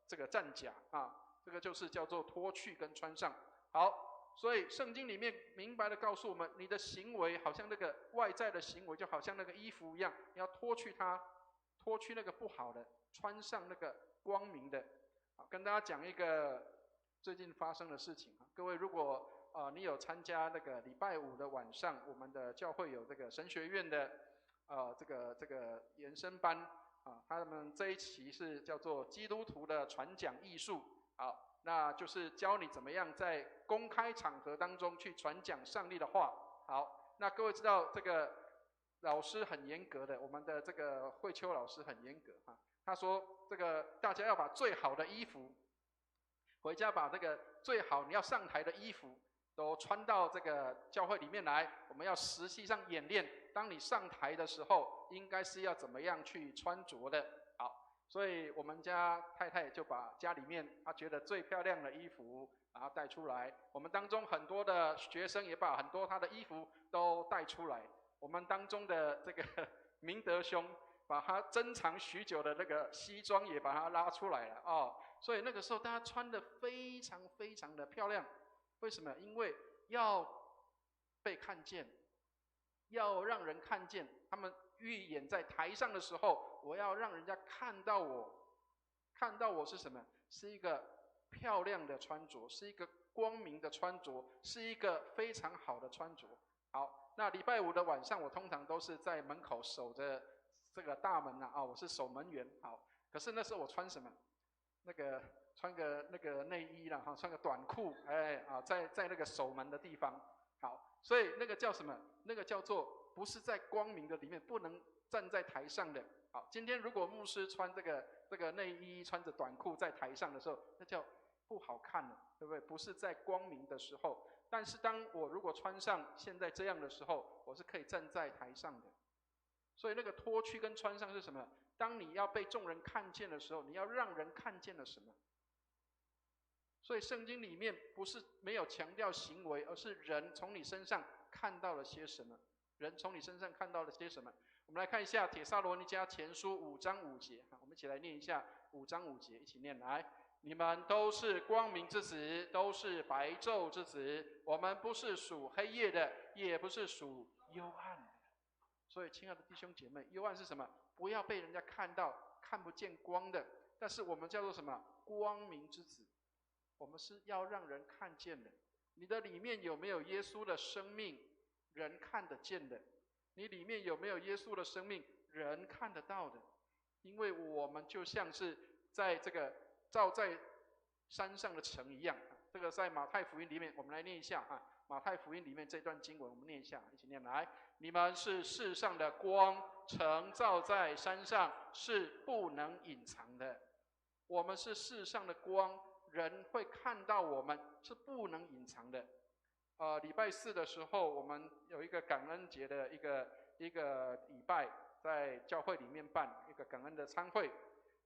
这个战甲啊，这个就是叫做脱去跟穿上。好，所以圣经里面明白的告诉我们，你的行为好像那个外在的行为，就好像那个衣服一样，你要脱去它，脱去那个不好的，穿上那个光明的。好，跟大家讲一个最近发生的事情。各位如果你有参加那个礼拜五的晚上，我们的教会有这个神学院的这个延伸班啊，他们这一期是叫做基督徒的传讲艺术。好，那就是教你怎么样在公开场合当中去传讲上帝的话。好，那各位知道这个老师很严格的，我们的这个慧秋老师很严格啊。他说这个大家要把最好的衣服回家，把这个最好你要上台的衣服都穿到这个教会里面来，我们要实际上演练，当你上台的时候应该是要怎么样去穿着的。好，所以我们家太太就把家里面她觉得最漂亮的衣服然后带出来，我们当中很多的学生也把很多他的衣服都带出来，我们当中的这个明德兄把他珍藏许久的那个西装也把它拉出来了哦，所以那个时候大家穿得非常非常的漂亮。为什么？因为要被看见，要让人看见。他们预演在台上的时候，我要让人家看到我，看到我是什么？是一个漂亮的穿着，是一个光明的穿着，是一个非常好的穿着。好，那礼拜五的晚上，我通常都是在门口守着这个大门啊，我是守门员。好，可是那时候我穿什么？那个穿个那个内衣啦，穿个短裤，在那个守门的地方。好，所以那个叫什么？那个叫做不是在光明的里面，不能站在台上的。好，今天如果牧师穿这个内衣，穿着短裤在台上的时候，那叫不好看了，对不对？不是在光明的时候。但是当我如果穿上现在这样的时候，我是可以站在台上的。所以那个脱去跟穿上是什么？当你要被众人看见的时候，你要让人看见了什么？所以圣经里面不是没有强调行为，而是人从你身上看到了些什么？人从你身上看到了些什么？我们来看一下帖撒罗尼迦前书5章5节，我们一起来念一下5章5节，一起念来。你们都是光明之子，都是白昼之子。我们不是属黑夜的，也不是属幽暗的。所以，亲爱的弟兄姐妹，幽暗是什么？不要被人家看到，看不见光的。但是我们叫做什么？光明之子。我们是要让人看见的。你的里面有没有耶稣的生命？人看得见的。你里面有没有耶稣的生命？人看得到的。因为我们就像是在这个照在山上的城一样。这个在马太福音里面，我们来念一下啊。马太福音里面这段经文，我们念一下，一起念来。你们是世上的光，城照在山上，是不能隐藏的。我们是世上的光，人会看到我们，是不能隐藏的。礼拜四的时候，我们有一个感恩节的一个礼拜，在教会里面办一个感恩的餐会。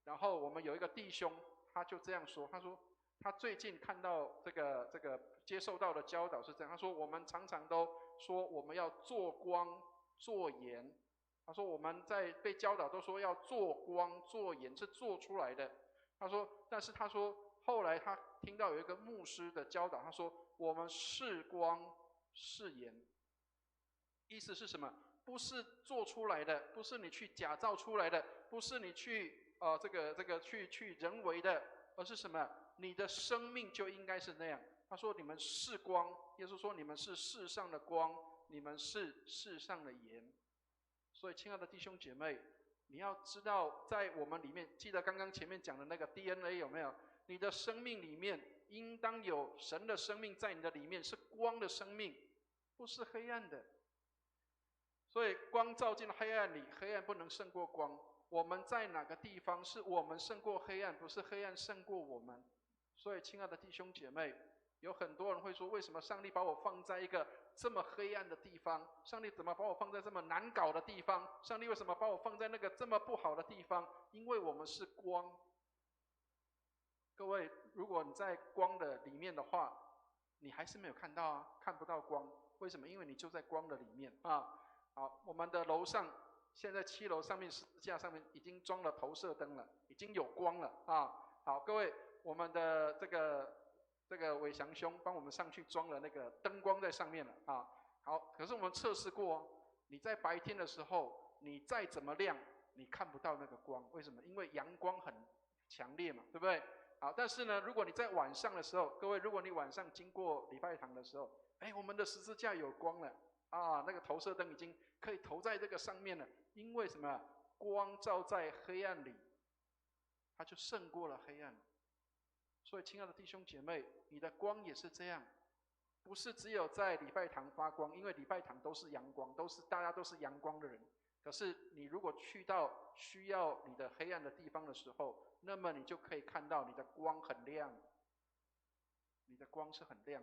然后我们有一个弟兄，他就这样说，他说他最近看到这个接受到的教导是这样，他说我们常常都说我们要做光做盐，他说我们在被教导都说要做光做盐，是做出来的。他说，但是他说后来他听到有一个牧师的教导，他说我们是光是盐，意思是什么？不是做出来的，不是你去假造出来的，不是你去去人为的，而是什么？你的生命就应该是那样。他说你们是光，耶稣说你们是世上的光，你们是世上的盐。所以亲爱的弟兄姐妹，你要知道在我们里面，记得刚刚前面讲的那个 DNA 有没有？你的生命里面应当有神的生命在你的里面，是光的生命，不是黑暗的。所以光照进了黑暗里，黑暗不能胜过光。我们在哪个地方，是我们胜过黑暗，不是黑暗胜过我们。所以亲爱的弟兄姐妹，有很多人会说，为什么上帝把我放在一个这么黑暗的地方？上帝怎么把我放在这么难搞的地方？上帝为什么把我放在那个这么不好的地方？因为我们是光。各位，如果你在光的里面的话，你还是没有看到啊，看不到光。为什么？因为你就在光的里面啊。好，我们的楼上现在7楼上面十字架上面已经装了投射灯了，已经有光了啊。好，各位，我们的这个伟翔兄帮我们上去装了那个灯光在上面了啊。好，可是我们测试过哦，你在白天的时候，你再怎么亮，你看不到那个光，为什么？因为阳光很强烈嘛，对不对？好，但是呢，如果你在晚上的时候，各位，如果你晚上经过礼拜堂的时候，我们的十字架有光了啊，那个投射灯已经可以投在这个上面了。因为什么？光照在黑暗里，它就胜过了黑暗。所以，亲爱的弟兄姐妹，你的光也是这样，不是只有在礼拜堂发光，因为礼拜堂都是阳光，大家都是阳光的人。可是你如果去到需要你的黑暗的地方的时候，那么你就可以看到你的光很亮，你的光是很亮。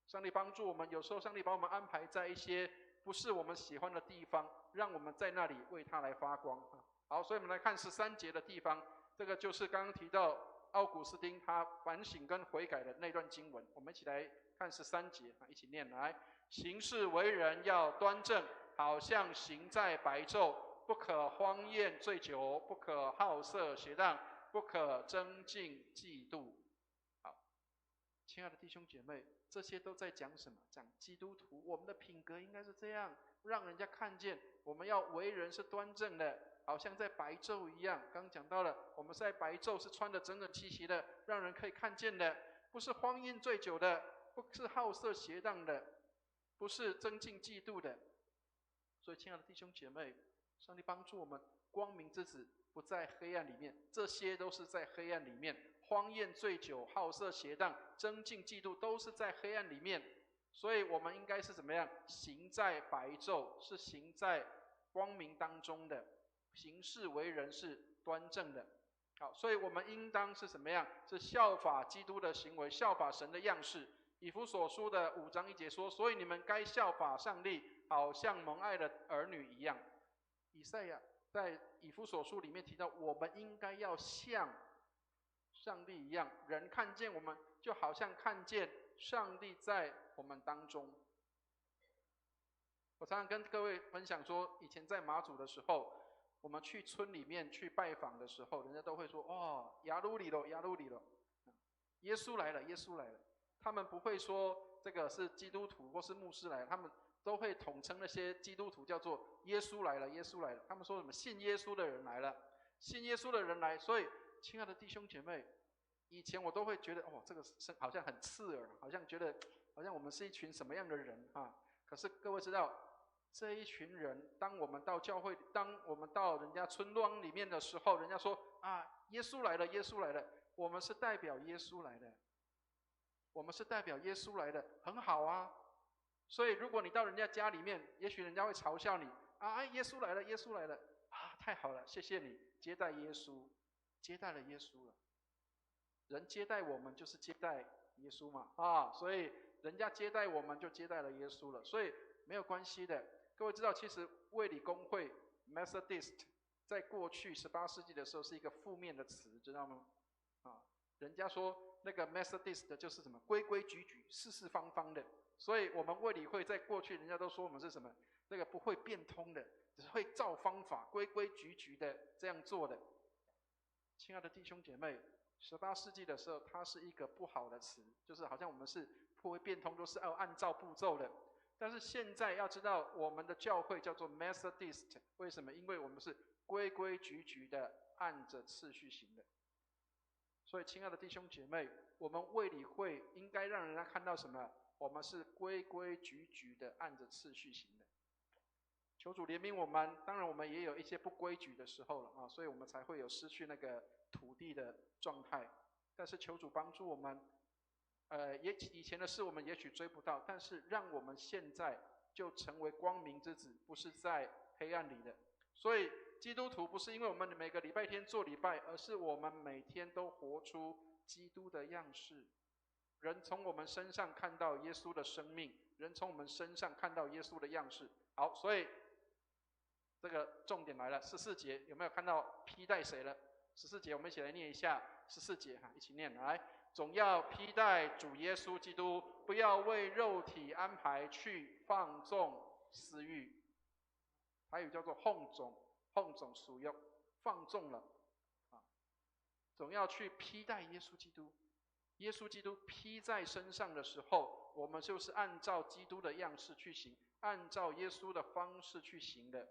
上帝帮助我们，有时候上帝把我们安排在一些不是我们喜欢的地方，让我们在那里为他来发光。好，所以我们来看13节的地方，这个就是刚刚提到奥古斯丁他反省跟悔改的那段经文，我们一起来看13节，一起念来。行事为人要端正，好像行在白昼，不可荒宴醉酒，不可好色邪荡，不可争竞嫉妒。好，亲爱的弟兄姐妹，这些都在讲什么？讲基督徒，我们的品格应该是这样，让人家看见我们要为人是端正的，好像在白昼一样。刚讲到了，我们在白昼是穿得整整齐齐的，让人可以看见的，不是荒宴醉酒的，不是好色邪荡的，不是争竞嫉妒的。所以，亲爱的弟兄姐妹，上帝帮助我们，光明之子不在黑暗里面，这些都是在黑暗里面。荒宴醉酒、好色邪荡、争竞嫉妒，都是在黑暗里面。所以我们应该是怎么样？行在白昼，是行在光明当中的，行事为人是端正的。好，所以我们应当是什么样？是效法基督的行为，效法神的样式。以弗所书的5章1节说：所以你们该效法上帝，好像蒙爱的儿女一样。以赛亚在以弗所书里面提到，我们应该要像上帝一样，人看见我们就好像看见上帝在我们当中。我常常跟各位分享说，以前在马祖的时候，我们去村里面去拜访的时候，人家都会说：哦，亚鲁里了，亚鲁里了，耶稣来了，耶稣来了。他们不会说这个是基督徒或是牧师来了，他们都会统称那些基督徒叫做耶稣来了，耶稣来了。他们说什么信耶稣的人来了，信耶稣的人来。所以，亲爱的弟兄姐妹，以前我都会觉得，哦，这个好像很刺耳，好像觉得好像我们是一群什么样的人啊？可是各位知道，这一群人，当我们到教会，当我们到人家村庄里面的时候，人家说啊，耶稣来了，耶稣来了，我们是代表耶稣来的。我们是代表耶稣来的，很好啊。所以如果你到人家家里面，也许人家会嘲笑你啊，耶稣来了，耶稣来了啊，太好了，谢谢你接待耶稣，接待了耶稣了。人接待我们就是接待耶稣嘛啊，所以人家接待我们就接待了耶稣了，所以没有关系的。各位知道，其实卫理公会 Methodist 在过去18世纪的时候是一个负面的词，知道吗？啊，人家说那个 Methodist 就是什么规规矩矩、四四方方的，所以我们卫理会在过去人家都说我们是什么？那个不会变通的，只会照方法、规规矩矩的这样做的。亲爱的弟兄姐妹，18世纪的时候，它是一个不好的词，就是好像我们是不会变通，都是要按照步骤的。但是现在要知道，我们的教会叫做 Methodist， 为什么？因为我们是规规矩矩的按着次序行的。所以，亲爱的弟兄姐妹，我们卫理会应该让人家看到什么？我们是规规矩矩的按着次序行的。求主怜悯我们，当然我们也有一些不规矩的时候了啊，所以我们才会有失去那个土地的状态。但是求主帮助我们，以前的事我们也许追不到，但是让我们现在就成为光明之子，不是在黑暗里的。所以基督徒不是因为我们每个礼拜天做礼拜，而是我们每天都活出基督的样式。人从我们身上看到耶稣的生命，人从我们身上看到耶稣的样式。好，所以这个重点来了，14节有没有看到披戴谁了？14节我们一起来念一下14节哈，一起念来。总要披戴主耶稣基督，不要为肉体安排去放纵私欲。还有叫做放纵私欲，放纵了啊！总要去披戴耶稣基督。耶稣基督披在身上的时候，我们就是按照基督的样式去行，按照耶稣的方式去行的。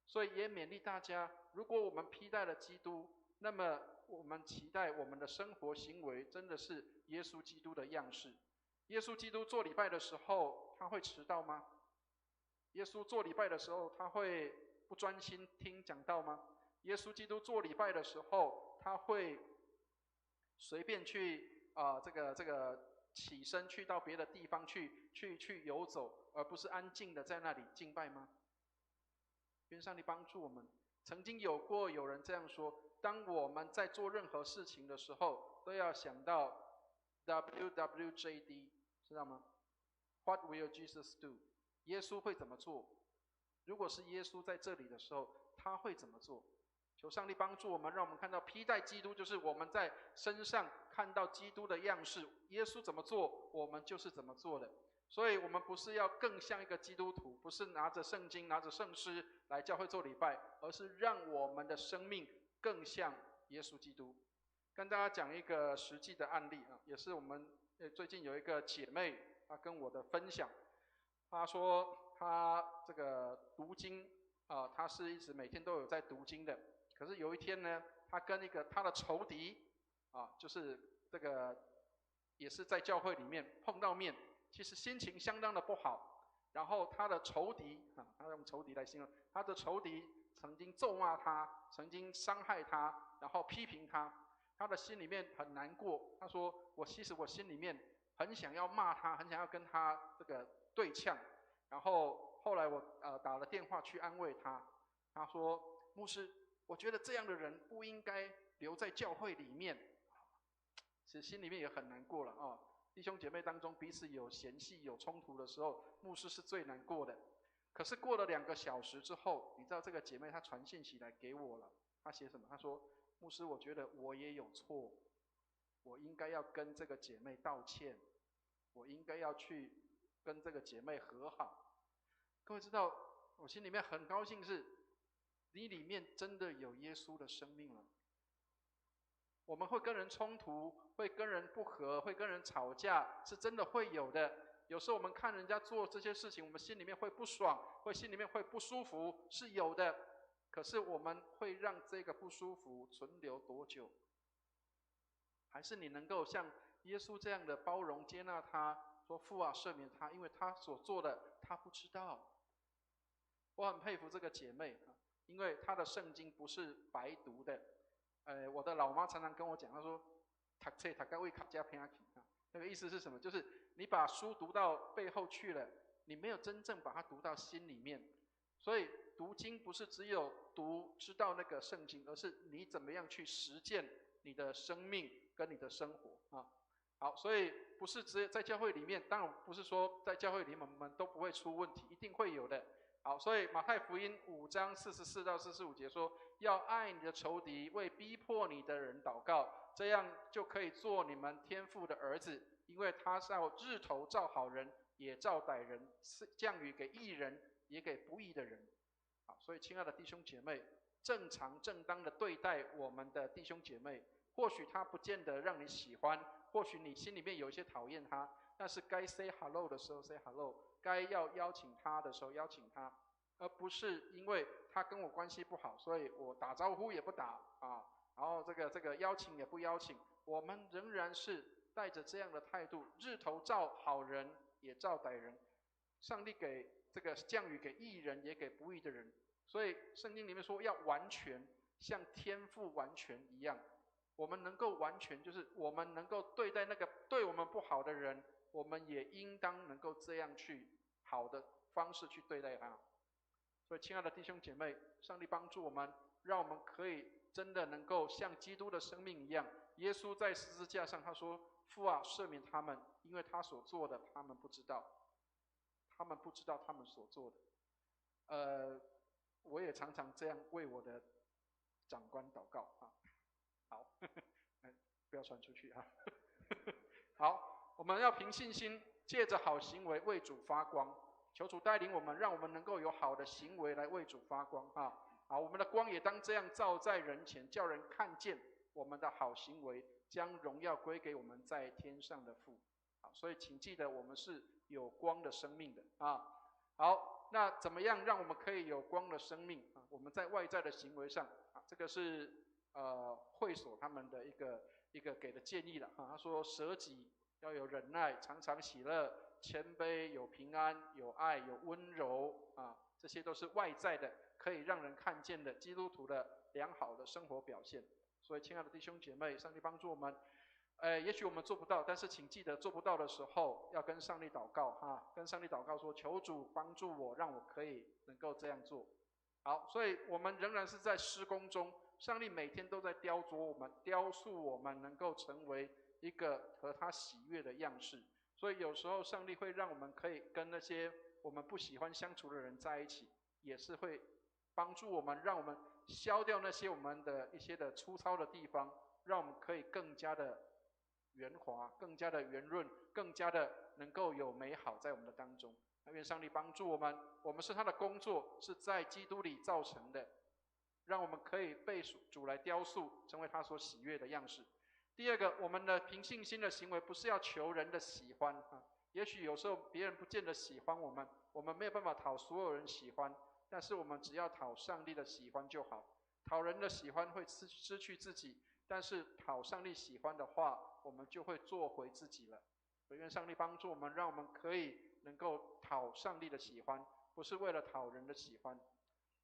所以也勉励大家，如果我们披戴了基督，那么我们期待我们的生活行为真的是耶稣基督的样式。耶稣基督做礼拜的时候，他会迟到吗？耶稣做礼拜的时候，他会不专心听讲道吗？耶稣基督做礼拜的时候，他会随便去这个起身去到别的地方去游走，而不是安静的在那里敬拜吗？愿上帝帮助我们。曾经有人这样说：当我们在做任何事情的时候，都要想到 WWJD， 知道吗？ What will Jesus do？ 耶稣会怎么做？如果是耶稣在这里的时候，他会怎么做？求上帝帮助我们，让我们看到披戴基督，就是我们在身上看到基督的样式。耶稣怎么做，我们就是怎么做的。所以我们不是要更像一个基督徒，不是拿着圣经拿着圣诗来教会做礼拜，而是让我们的生命更像耶稣基督。跟大家讲一个实际的案例啊，也是我们最近有一个姐妹她跟我的分享。她说她这个读经啊，她是一直每天都有在读经的。可是有一天呢，她跟一个她的仇敌啊，就是这个也是在教会里面碰到面，其实心情相当的不好。然后她的仇敌啊，她用仇敌来形容，她的仇敌曾经咒骂她，曾经伤害她，然后批评她，她的心里面很难过。她说：其实我心里面很想要骂他，很想要跟他这个对呛。然后后来我打了电话去安慰他，他说：“牧师，我觉得这样的人不应该留在教会里面。”其实心里面也很难过了啊。弟兄姐妹当中彼此有嫌隙、有冲突的时候，牧师是最难过的。可是过了2个小时之后，你知道这个姐妹她传信息来给我了，她写什么？她说：“牧师，我觉得我也有错，我应该要跟这个姐妹道歉，我应该要去跟这个姐妹和好。”各位知道，我心里面很高兴是，你里面真的有耶稣的生命了。我们会跟人冲突，会跟人不和，会跟人吵架，是真的会有的。有时候我们看人家做这些事情，我们心里面会不爽，心里面会不舒服，是有的。可是我们会让这个不舒服存留多久？还是你能够像耶稣这样的包容接纳他，说父啊赦免他，因为他所做的他不知道。我很佩服这个姐妹，因为她的圣经不是白读的。我的老妈常常跟我讲，她说读册读到胃卡加偏去，那个意思是什么？就是你把书读到背后去了，你没有真正把它读到心里面。所以读经不是只有知道那个圣经，而是你怎么样去实践你的生命跟你的生活啊。好，所以不是只有在教会里面，当然不是说在教会里面我们都不会出问题，一定会有的。好，所以马太福音5章44到45节说，要爱你的仇敌，为逼迫你的人祷告，这样就可以做你们天父的儿子，因为他是要日头照好人，也照歹人，降雨给义人，也给不义的人。好，所以亲爱的弟兄姐妹，正常正当的对待我们的弟兄姐妹，或许他不见得让你喜欢，或许你心里面有一些讨厌他，但是该 say hello 的时候 say hello， 该要邀请他的时候邀请他，而不是因为他跟我关系不好，所以我打招呼也不打啊，然后这个邀请也不邀请。我们仍然是带着这样的态度，日头照好人也照歹人，上帝给这个降雨给义人，也给不义的人。所以圣经里面说要完全，像天父完全一样。我们能够完全，就是我们能够对待那个对我们不好的人，我们也应当能够这样去好的方式去对待他。所以亲爱的弟兄姐妹，上帝帮助我们，让我们可以真的能够像基督的生命一样。耶稣在十字架上他说，父啊赦免他们，因为他所做的他们不知道，他们不知道他们所做的。我也常常这样为我的长官祷告啊。好，不要传出去啊。好，我们要凭信心，借着好行为为主发光。求主带领我们，让我们能够有好的行为来为主发光啊！好，我们的光也当这样照在人前，叫人看见我们的好行为，将荣耀归给我们在天上的父。好，所以请记得我们是有光的生命的啊。好，那怎么样让我们可以有光的生命啊？我们在外在的行为上啊，这个是会所他们的一个给的建议了啊。他说舍己要有忍耐，常常喜乐，谦卑，有平安，有爱，有温柔啊，这些都是外在的，可以让人看见的基督徒的良好的生活表现。所以亲爱的弟兄姐妹，上帝帮助我们。也许我们做不到，但是请记得做不到的时候要跟上帝祷告哈，跟上帝祷告说，求主帮助我，让我可以能够这样做。好，所以我们仍然是在施工中，上帝每天都在雕琢我们，雕塑我们，能够成为一个合他喜悦的样式。所以有时候上帝会让我们可以跟那些我们不喜欢相处的人在一起，也是会帮助我们，让我们消掉那些我们的一些的粗糙的地方，让我们可以更加的圆滑，更加的圆润，更加的能够有美好在我们的当中。愿上帝帮助我们，我们是他的工作，是在基督里造成的，让我们可以被主来雕塑，成为他所喜悦的样式。第二个，我们的凭信心的行为不是要求人的喜欢啊。也许有时候别人不见得喜欢我们，我们没有办法讨所有人喜欢，但是我们只要讨上帝的喜欢就好。讨人的喜欢会失去自己，但是讨上帝喜欢的话，我们就会做回自己了。所以愿上帝帮助我们，让我们可以能够讨上帝的喜欢，不是为了讨人的喜欢。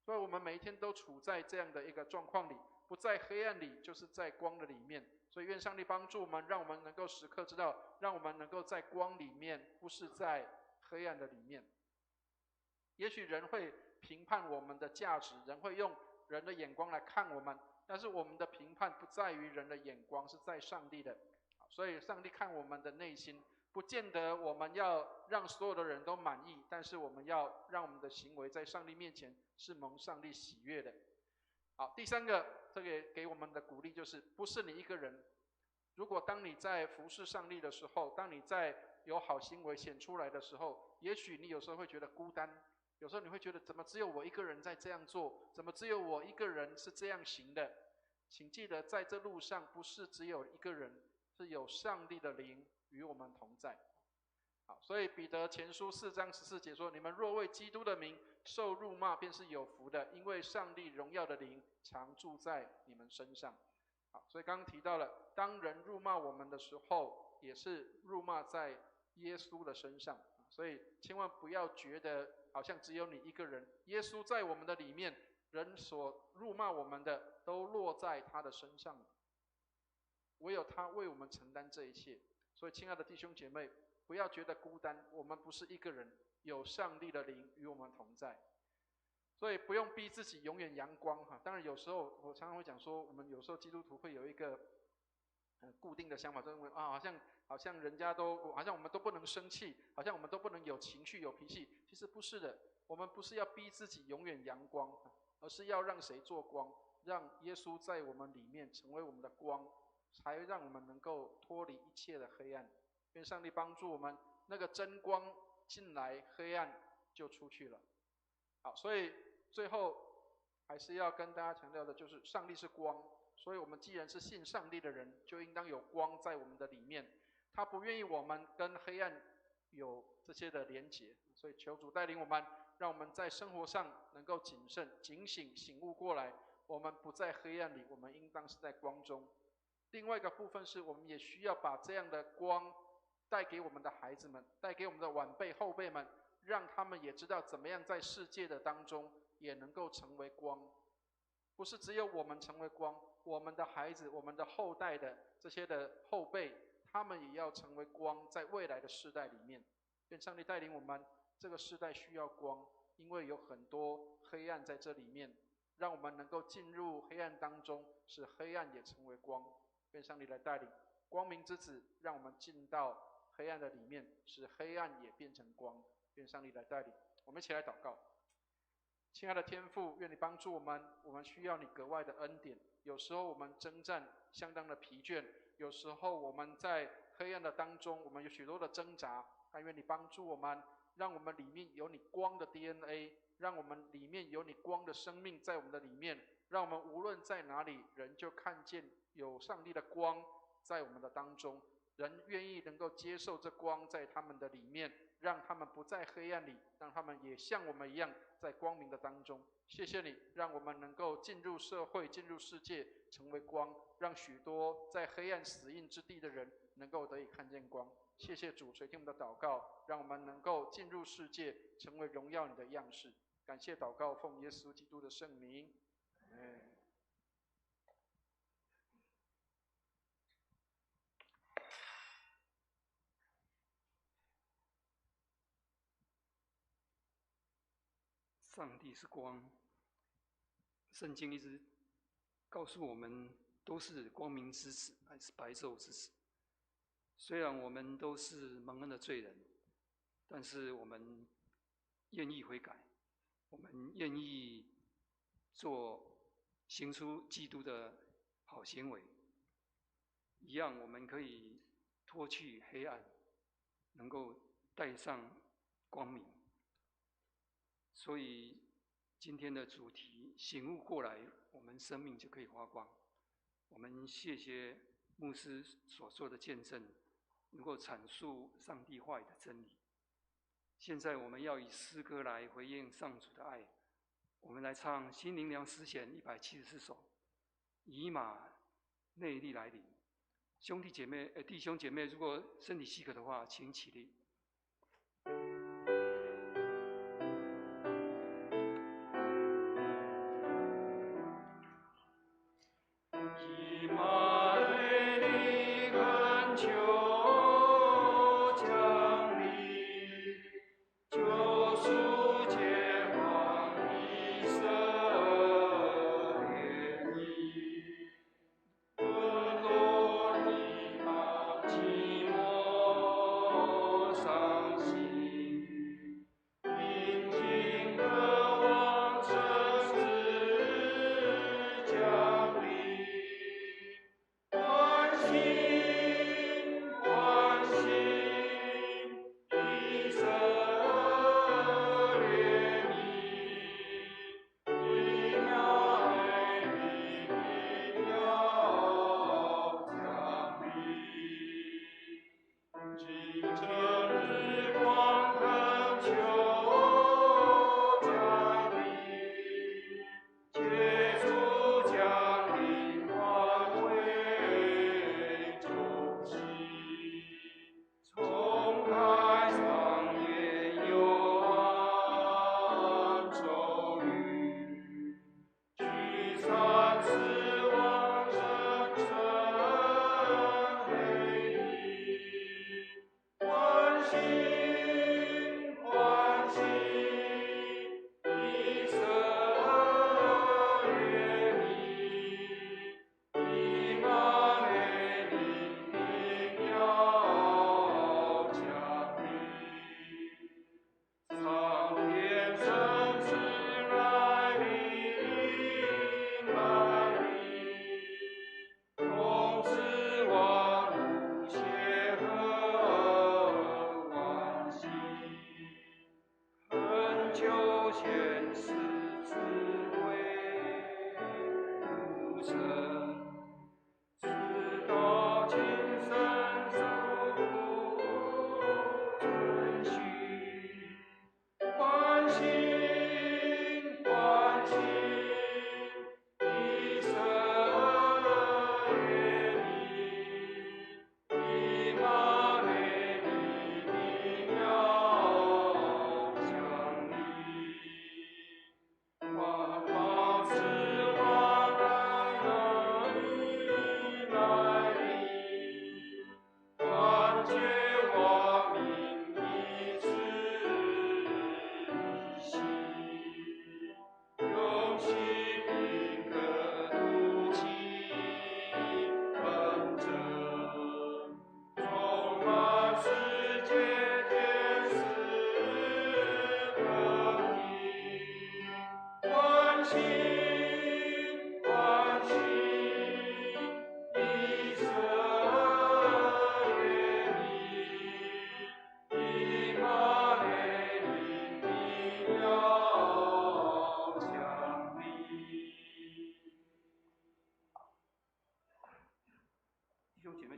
所以我们每一天都处在这样的一个状况里，不在黑暗里，就是在光的里面。所以愿上帝帮助我们，让我们能够时刻知道，让我们能够在光里面，不是在黑暗的里面。也许人会评判我们的价值，人会用人的眼光来看我们，但是我们的评判不在于人的眼光，是在上帝的。所以上帝看我们的内心，不见得我们要让所有的人都满意，但是我们要让我们的行为在上帝面前是蒙上帝喜悦的。好，第三个，这个给我们的鼓励就是，不是你一个人。如果当你在服侍上帝的时候，当你在有好行为显出来的时候，也许你有时候会觉得孤单，有时候你会觉得怎么只有我一个人在这样做，怎么只有我一个人是这样行的。请记得，在这路上不是只有一个人，是有上帝的灵与我们同在。好，所以彼得前书4章14节说：“你们若为基督的名受辱骂，便是有福的，因为上帝荣耀的灵常住在你们身上。”好，所以刚刚提到了，当人辱骂我们的时候，也是辱骂在耶稣的身上。所以千万不要觉得好像只有你一个人，耶稣在我们的里面，人所辱骂我们的都落在他的身上，唯有他为我们承担这一切。所以亲爱的弟兄姐妹，不要觉得孤单，我们不是一个人，有上帝的灵与我们同在。所以不用逼自己永远阳光哈。当然有时候我常常会讲说，我们有时候基督徒会有一个固定的想法，就认为啊，好像人家都好像我们都不能生气，好像我们都不能有情绪有脾气。其实不是的，我们不是要逼自己永远阳光，而是要让谁做光，让耶稣在我们里面成为我们的光，才让我们能够脱离一切的黑暗。愿上帝帮助我们，那个真光进来，黑暗就出去了。好，所以最后还是要跟大家强调的就是，上帝是光，所以我们既然是信上帝的人，就应当有光在我们的里面。他不愿意我们跟黑暗有这些的连结，所以求主带领我们，让我们在生活上能够谨慎、警醒、醒悟过来。我们不在黑暗里，我们应当是在光中。另外一个部分是，我们也需要把这样的光带给我们的孩子们，带给我们的晚辈、后辈们，让他们也知道怎么样在世界的当中也能够成为光。不是只有我们成为光，我们的孩子、我们的后代的这些的后辈，他们也要成为光，在未来的世代里面。愿上帝带领我们，这个世代需要光，因为有很多黑暗在这里面，让我们能够进入黑暗当中，使黑暗也成为光。愿上帝来带领光明之子，让我们进到黑暗的里面，使黑暗也变成光。愿上帝来带领，我们一起来祷告。亲爱的天父，愿你帮助我们，我们需要你格外的恩典。有时候我们征战相当的疲倦，有时候我们在黑暗的当中，我们有许多的挣扎，但愿你帮助我们，让我们里面有你光的 DNA， 让我们里面有你光的生命在我们的里面，让我们无论在哪里，人就看见有上帝的光在我们的当中，人愿意能够接受这光在他们的里面，让他们不在黑暗里，让他们也像我们一样在光明的当中。谢谢你，让我们能够进入社会、进入世界，成为光，让许多在黑暗死荫之地的人能够得以看见光。谢谢主垂听我们的祷告，让我们能够进入世界，成为荣耀你的样式。感谢祷告，奉耶稣基督的圣名，阿们。上帝是光，圣经一直告诉我们，都是光明之子，还是白昼之子。虽然我们都是蒙恩的罪人，但是我们愿意悔改，我们愿意行出基督的好行为，一样我们可以脱去黑暗，能够带上光明。所以今天的主题醒悟过来，我们生命就可以发光。我们谢谢牧师所做的见证，能够阐述上帝话语的真理。现在我们要以诗歌来回应上主的爱。我们来唱新灵粮诗选174首，以马内利来临。弟兄姐妹，如果身体许可的话，请起立。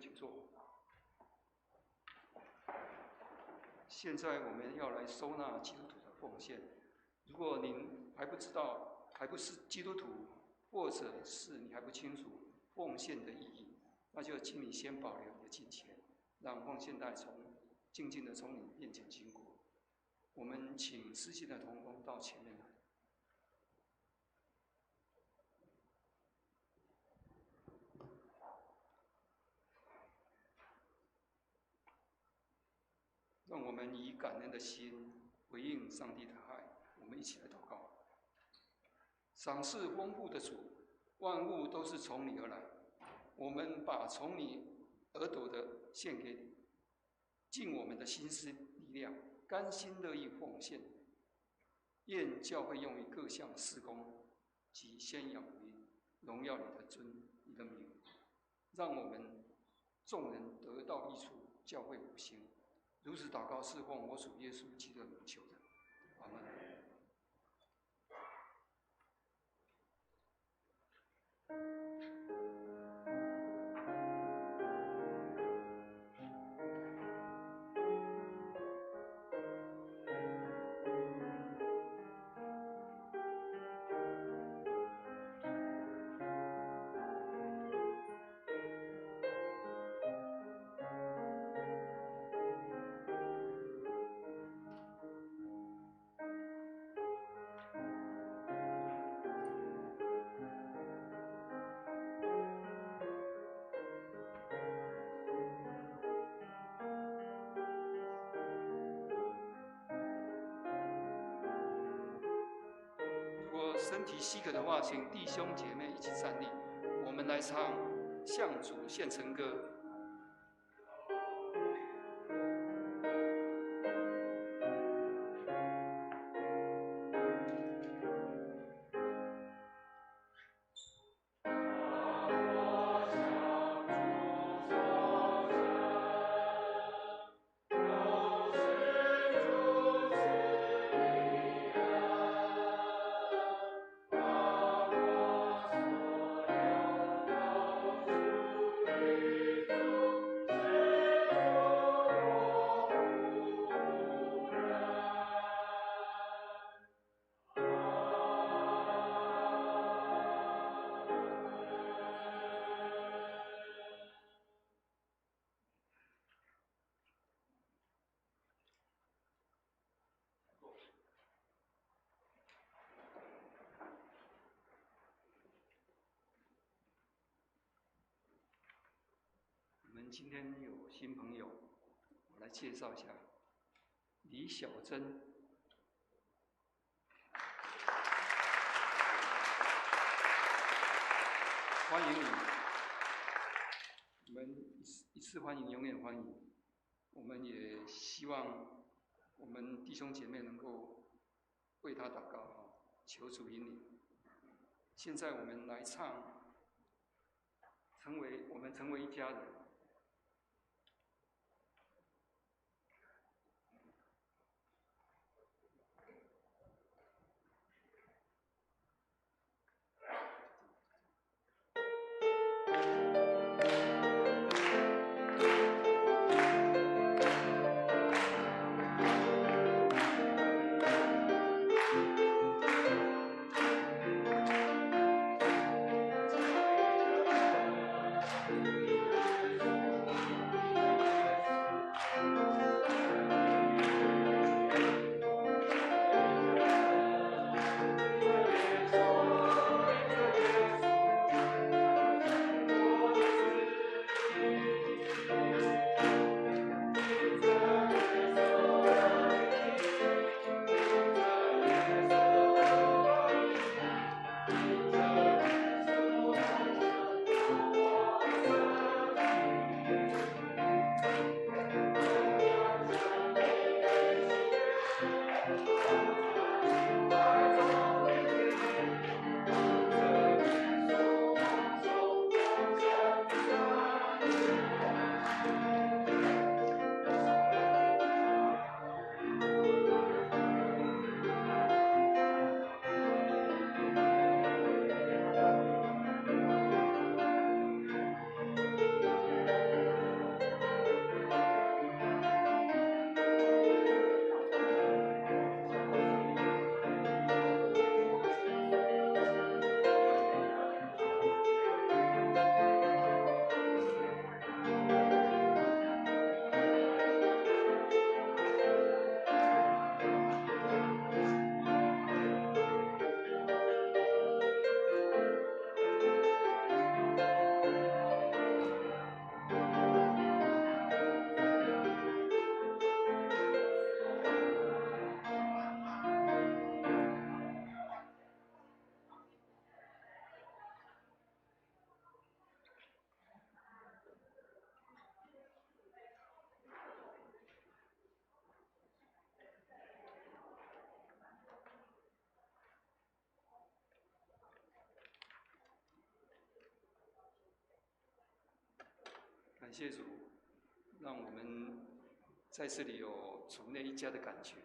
请坐。现在我们要来收纳基督徒的奉献。如果您还不知道，还不是基督徒，或者是你还不清楚奉献的意义，那就请你先保留你的金钱，让奉献袋静静的从你面前经过。我们请施信的同工到前面来。让我们以感恩的心回应上帝的爱，我们一起来祷告。赏赐丰富的主，万物都是从你而来，我们把从你而得的献给你，尽我们的心思力量，甘心乐意奉献，愿教会用于各项事工及宣扬福音，荣耀你的尊，你的名，让我们众人得到益处，教会复兴。如此祷告，是奉我主耶稣基督的名求的，阿门。身体饥渴的话，请弟兄姐妹一起站立，我们来唱《向主献陈歌》。我们今天有新朋友，我来介绍一下，李小珍。欢迎你，我们一次欢迎，永远欢迎。我们也希望我们弟兄姐妹能够为他祷告，求主引领。现在我们来唱，成为一家人。谢主，让我们在这里有主内一家的感觉。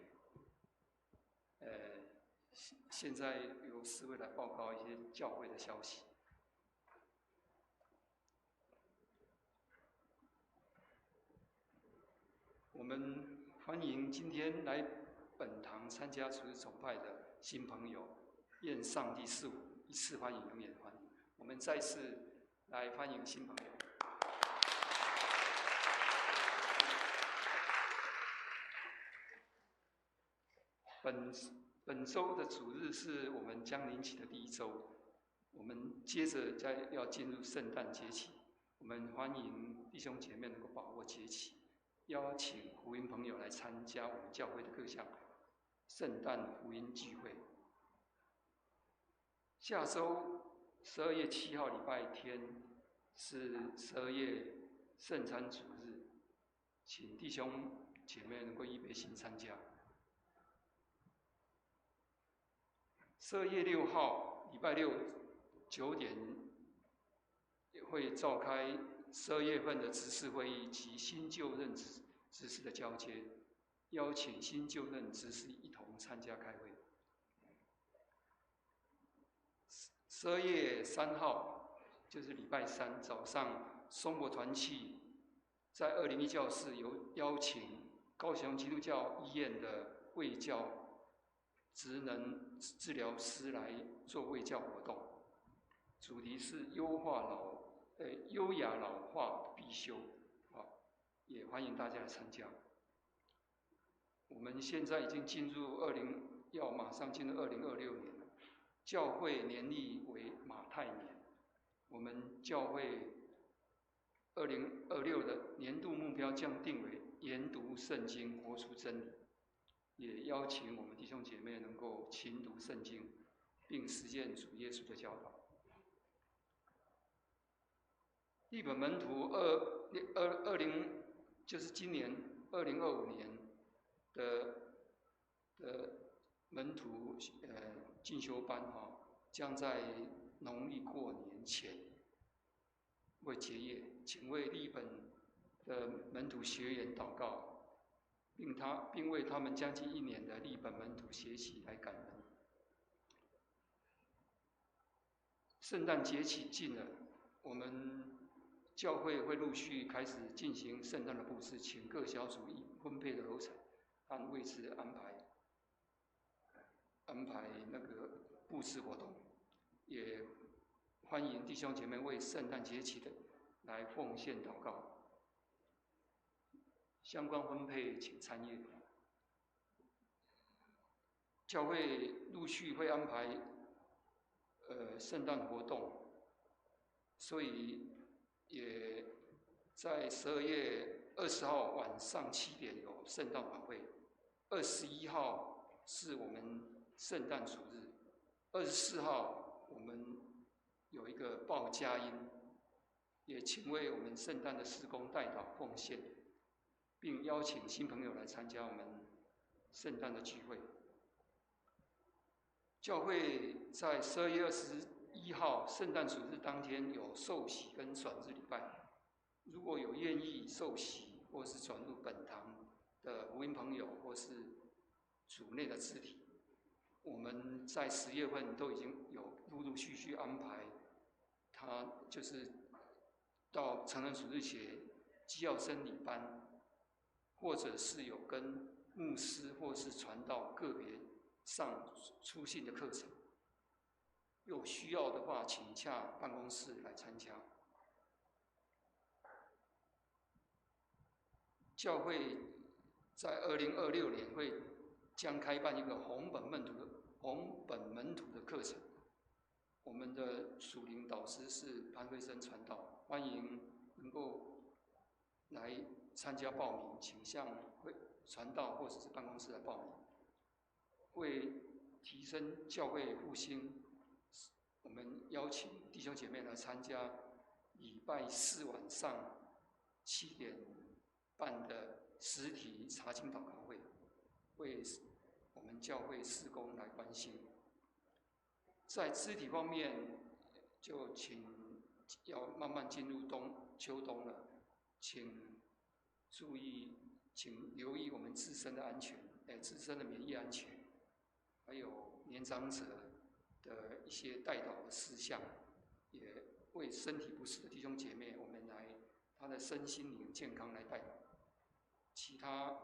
现在由4位来报告一些教会的消息。我们欢迎今天来本堂参加主日崇拜的新朋友，愿上帝赐福，一次欢迎，永远欢迎。我们再次来欢迎新朋友。本周的主日是我们将临期的第1周，我们接着要进入圣诞节期，我们欢迎弟兄姐妹能够把握节期，邀请福音朋友来参加我们教会的各项圣诞福音聚会。下周12月7号礼拜天是12月圣餐主日，请弟兄姐妹能够预备心参加。12月6号礼拜六9点会召开12月份的执事会议及新旧任执事的交接，邀请新旧任执事一同参加开会。12月3号就是礼拜3早上，松柏团契在201教室有邀请高雄基督教医院的卫教职能治疗师来做卫教活动，主题是优雅老化必修，也欢迎大家来参加。我们现在已经进入要马上进入2026年了，教会年历为马太年，我们教会2026的年度目标将定为研读圣经，活出真理。也邀请我们弟兄姐妹能够勤读圣经，并实践主耶稣的教导。日本门徒就是今年2025年的门徒进修班将在农历过年前会结业，请为日本的门徒学员祷告。并为他们将近1年的日本门徒学习来感恩。圣诞节期近了，我们教会会陆续开始进行圣诞的布置，请各小组分配的楼层按位置安排那个布置活动，也欢迎弟兄姐妹为圣诞节期的来奉献祷告。相关分配请参阅。教会陆续会安排圣诞活动，所以也在12月20号晚上7点有圣诞晚会，21号是我们圣诞主日，24号我们有一个报佳音，也请为我们圣诞的事工代祷奉献，并邀请新朋友来参加我们圣诞的聚会。教会在12月21号圣诞主日当天有受洗跟转日礼拜，如果有愿意受洗或是转入本堂的福音朋友或是主内的肢体，我们在10月份都已经有陆陆续续安排，他就是到成人主日学基要真理班，或者是有跟牧师或是传道个别上初信的课程，有需要的话请洽办公室来参加。教会在2026年将开办一个红本门徒的课程，我们的属灵导师是潘慧生传道，欢迎能够来参加报名，请向传道或者是办公室来报名。为提升教会复兴，我们邀请弟兄姐妹来参加礼拜4晚上7点半的实体查经祷告会，为我们教会事工来关心。在肢体方面，就要慢慢进入秋冬了，请注意，请留意我们自身的安全，自身的免疫安全，还有年长者的一些代祷的事项，也为身体不适的弟兄姐妹，我们来他的身心灵健康来代祷。其他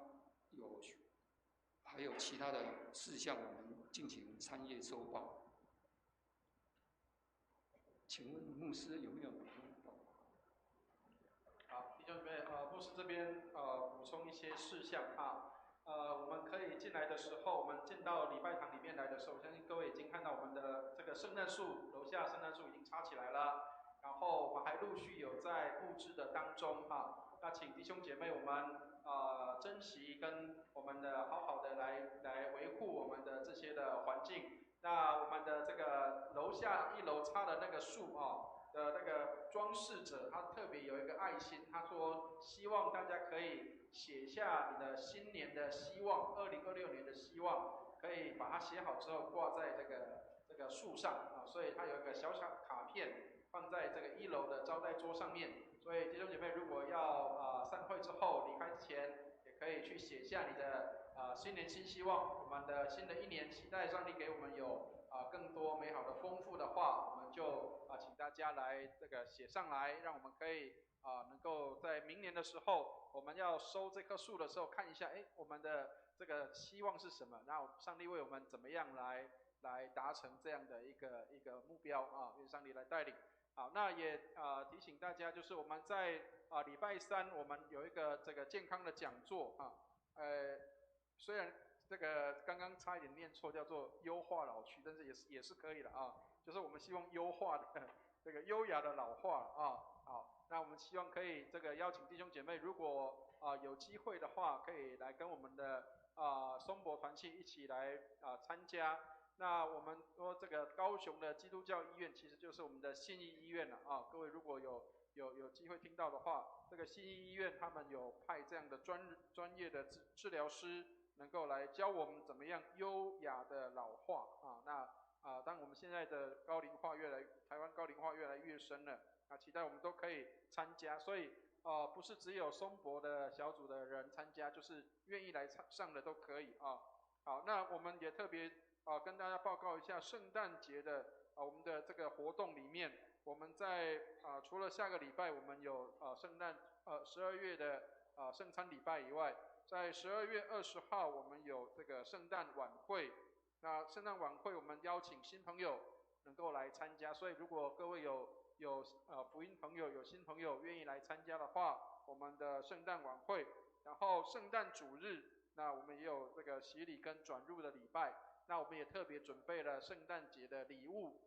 还有其他的事项，我们敬请参阅周报。请问牧师有没有补充？好，弟兄姊妹，牧师这边补充一些事项啊。我们可以进来的时候，我们进到礼拜堂里面来的时候，我相信各位已经看到我们的这个圣诞树，楼下圣诞树已经插起来了。然后我们还陆续有在布置的当中啊。那请弟兄姐妹，我们珍惜跟我们的好好的来维护我们的这些的环境。那我们的这个楼下1楼插的那个树的那个装饰者，他特别有一个爱心，他说希望大家可以写下你的新年的希望，2026年的希望，可以把它写好之后挂在这个树上啊。所以他有一个小小卡片放在这个1楼的招待桌上面。所以弟兄姐妹，如果要散会之后离开之前，也可以去写下你的新年新希望。我们的新的一年，期待上帝给我们有更多美好的丰富的话，我们就请大家来这个写上来，让我们可以能够在明年的时候，我们要收这棵树的时候看一下，我们的这个希望是什么，然后上帝为我们怎么样来达成这样的一个目标啊，愿上帝来带领。好，那也提醒大家，就是我们在礼拜3我们有一个这个健康的讲座啊，虽然这个刚刚差一点念错，叫做优化老区，但是也是可以的啊，就是我们希望优化的这个优雅的老化啊。好，那我们希望可以这个邀请弟兄姐妹，如果有机会的话，可以来跟我们的松柏团契一起来参加。那我们说这个高雄的基督教医院，其实就是我们的信义医院了啊。各位如果有机会听到的话，这个信义医院他们有派这样的专业的治疗师，能够来教我们怎么样优雅的老化啊。那当我们现在的台湾高龄化越来越深了，期待我们都可以参加。所以不是只有松柏的小组的人参加，就是愿意来上的都可以啊。好，那我们也特别跟大家报告一下圣诞节的我们的这个活动里面，我们在除了下个礼拜我们有12月的圣餐礼拜以外，在12月20号我们有这个圣诞晚会。那圣诞晚会我们邀请新朋友能够来参加，所以如果各位有福音朋友有新朋友愿意来参加的话，我们的圣诞晚会，然后圣诞主日，那我们也有这个洗礼跟转入的礼拜。那我们也特别准备了圣诞节的礼物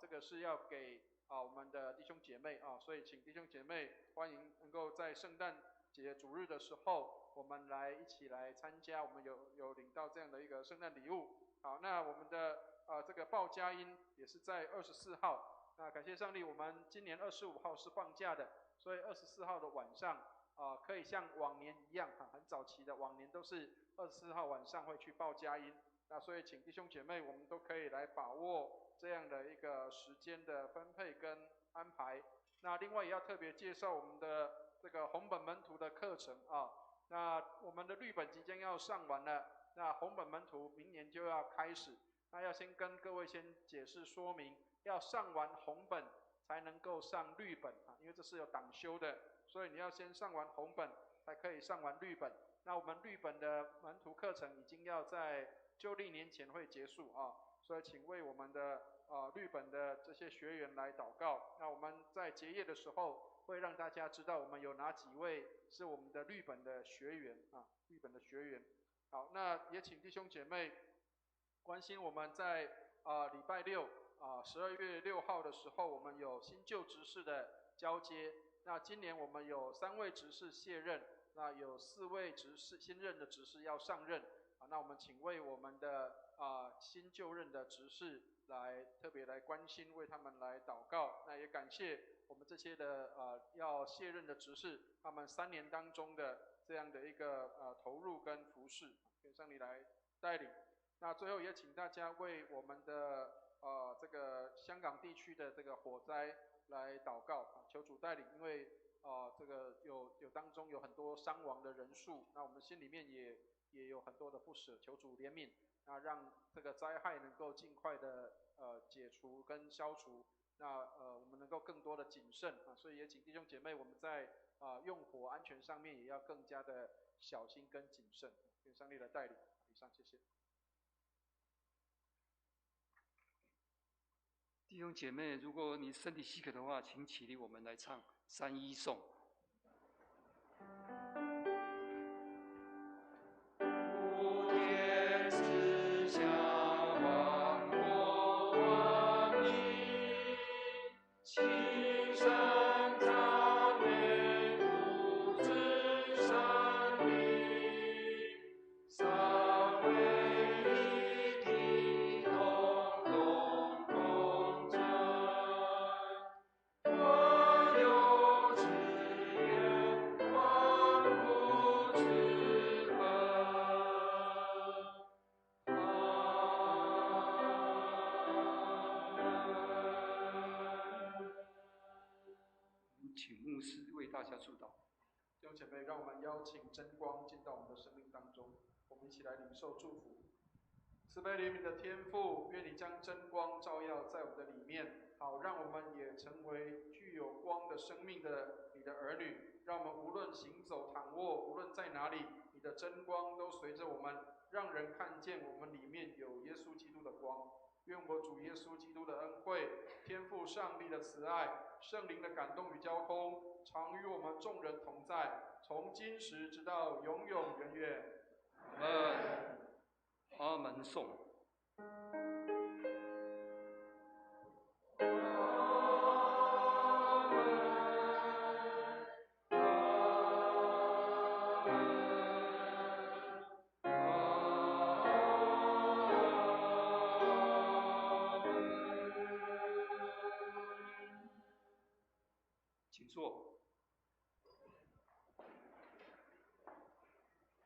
这个是要给我们的弟兄姐妹所以请弟兄姐妹欢迎能够在圣诞节主日的时候，我们来一起来参加，我们有领到这样的一个圣诞礼物。好，那我们的这个报佳音也是在24号，那感谢上帝，我们今年25号是放假的，所以24号的晚上可以像往年一样很早期的往年都是24号晚上会去报佳音。那所以请弟兄姐妹我们都可以来把握这样的一个时间的分配跟安排。那另外也要特别介绍我们的这个红本门徒的课程那我们的绿本即将要上完了，那红本门徒明年就要开始。那要先跟各位先解释说明，要上完红本才能够上绿本因为这是有党修的，所以你要先上完红本才可以上完绿本。那我们绿本的门徒课程已经要在旧历年前会结束所以请为我们的绿本的这些学员来祷告。那我们在结业的时候会让大家知道我们有哪几位是我们的绿本的学员绿本的学员。好，那也请弟兄姐妹关心我们在礼拜6 12月6号的时候，我们有新旧执事的交接。那今年我们有3位执事卸任，那有4位新任的执事要上任那我们请为我们的新就任的执事来特别来关心，为他们来祷告。那也感谢我们这些的要卸任的执事，他们3年当中的这样的一个投入跟服事，愿上帝来带领。那最后也请大家为我们的这个香港地区的这个火灾来祷告啊，求主带领，因为这个当中有很多伤亡的人数，那我们心里面也有很多的不舍，求主怜悯，那让这个灾害能够尽快的解除跟消除，那我们能够更多的谨慎啊，所以也请弟兄姐妹我们在用火安全上面也要更加的小心跟谨慎，愿上帝的带领。以上，谢谢。弟兄姐妹，如果你身体许可的话，请起立，我们来唱3一颂。请牧师为大家祝祷。弟兄姐妹，让我们邀请真光进到我们的生命当中，我们一起来领受祝福。慈悲怜悯的天父，愿你将真光照耀在我们的里面，好让我们也成为具有光的生命的你的儿女。让我们无论行走躺卧，无论在哪里，你的真光都随着我们，让人看见我们里面有耶稣基督的光。愿我主耶稣基督的恩惠、天父上帝的慈爱、圣灵的感动与交通，常与我们众人同在，从今时直到永永远远。阿门颂。请坐。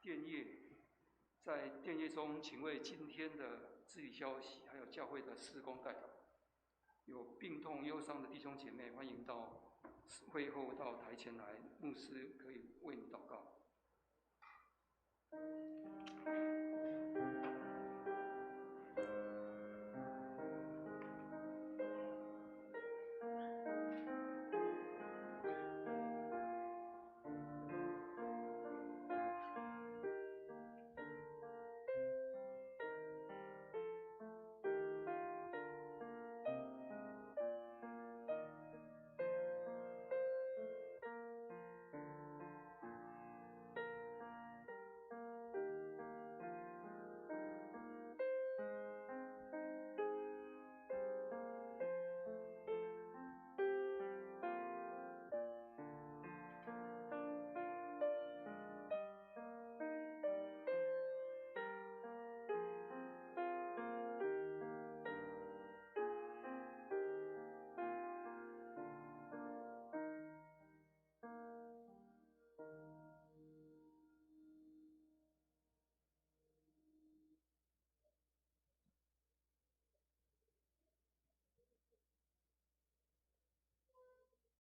殿业，在殿业中，请为今天的治理消息，还有教会的事工代祷。有病痛忧伤的弟兄姐妹，欢迎到会后到台前来，牧师可以为你祷告。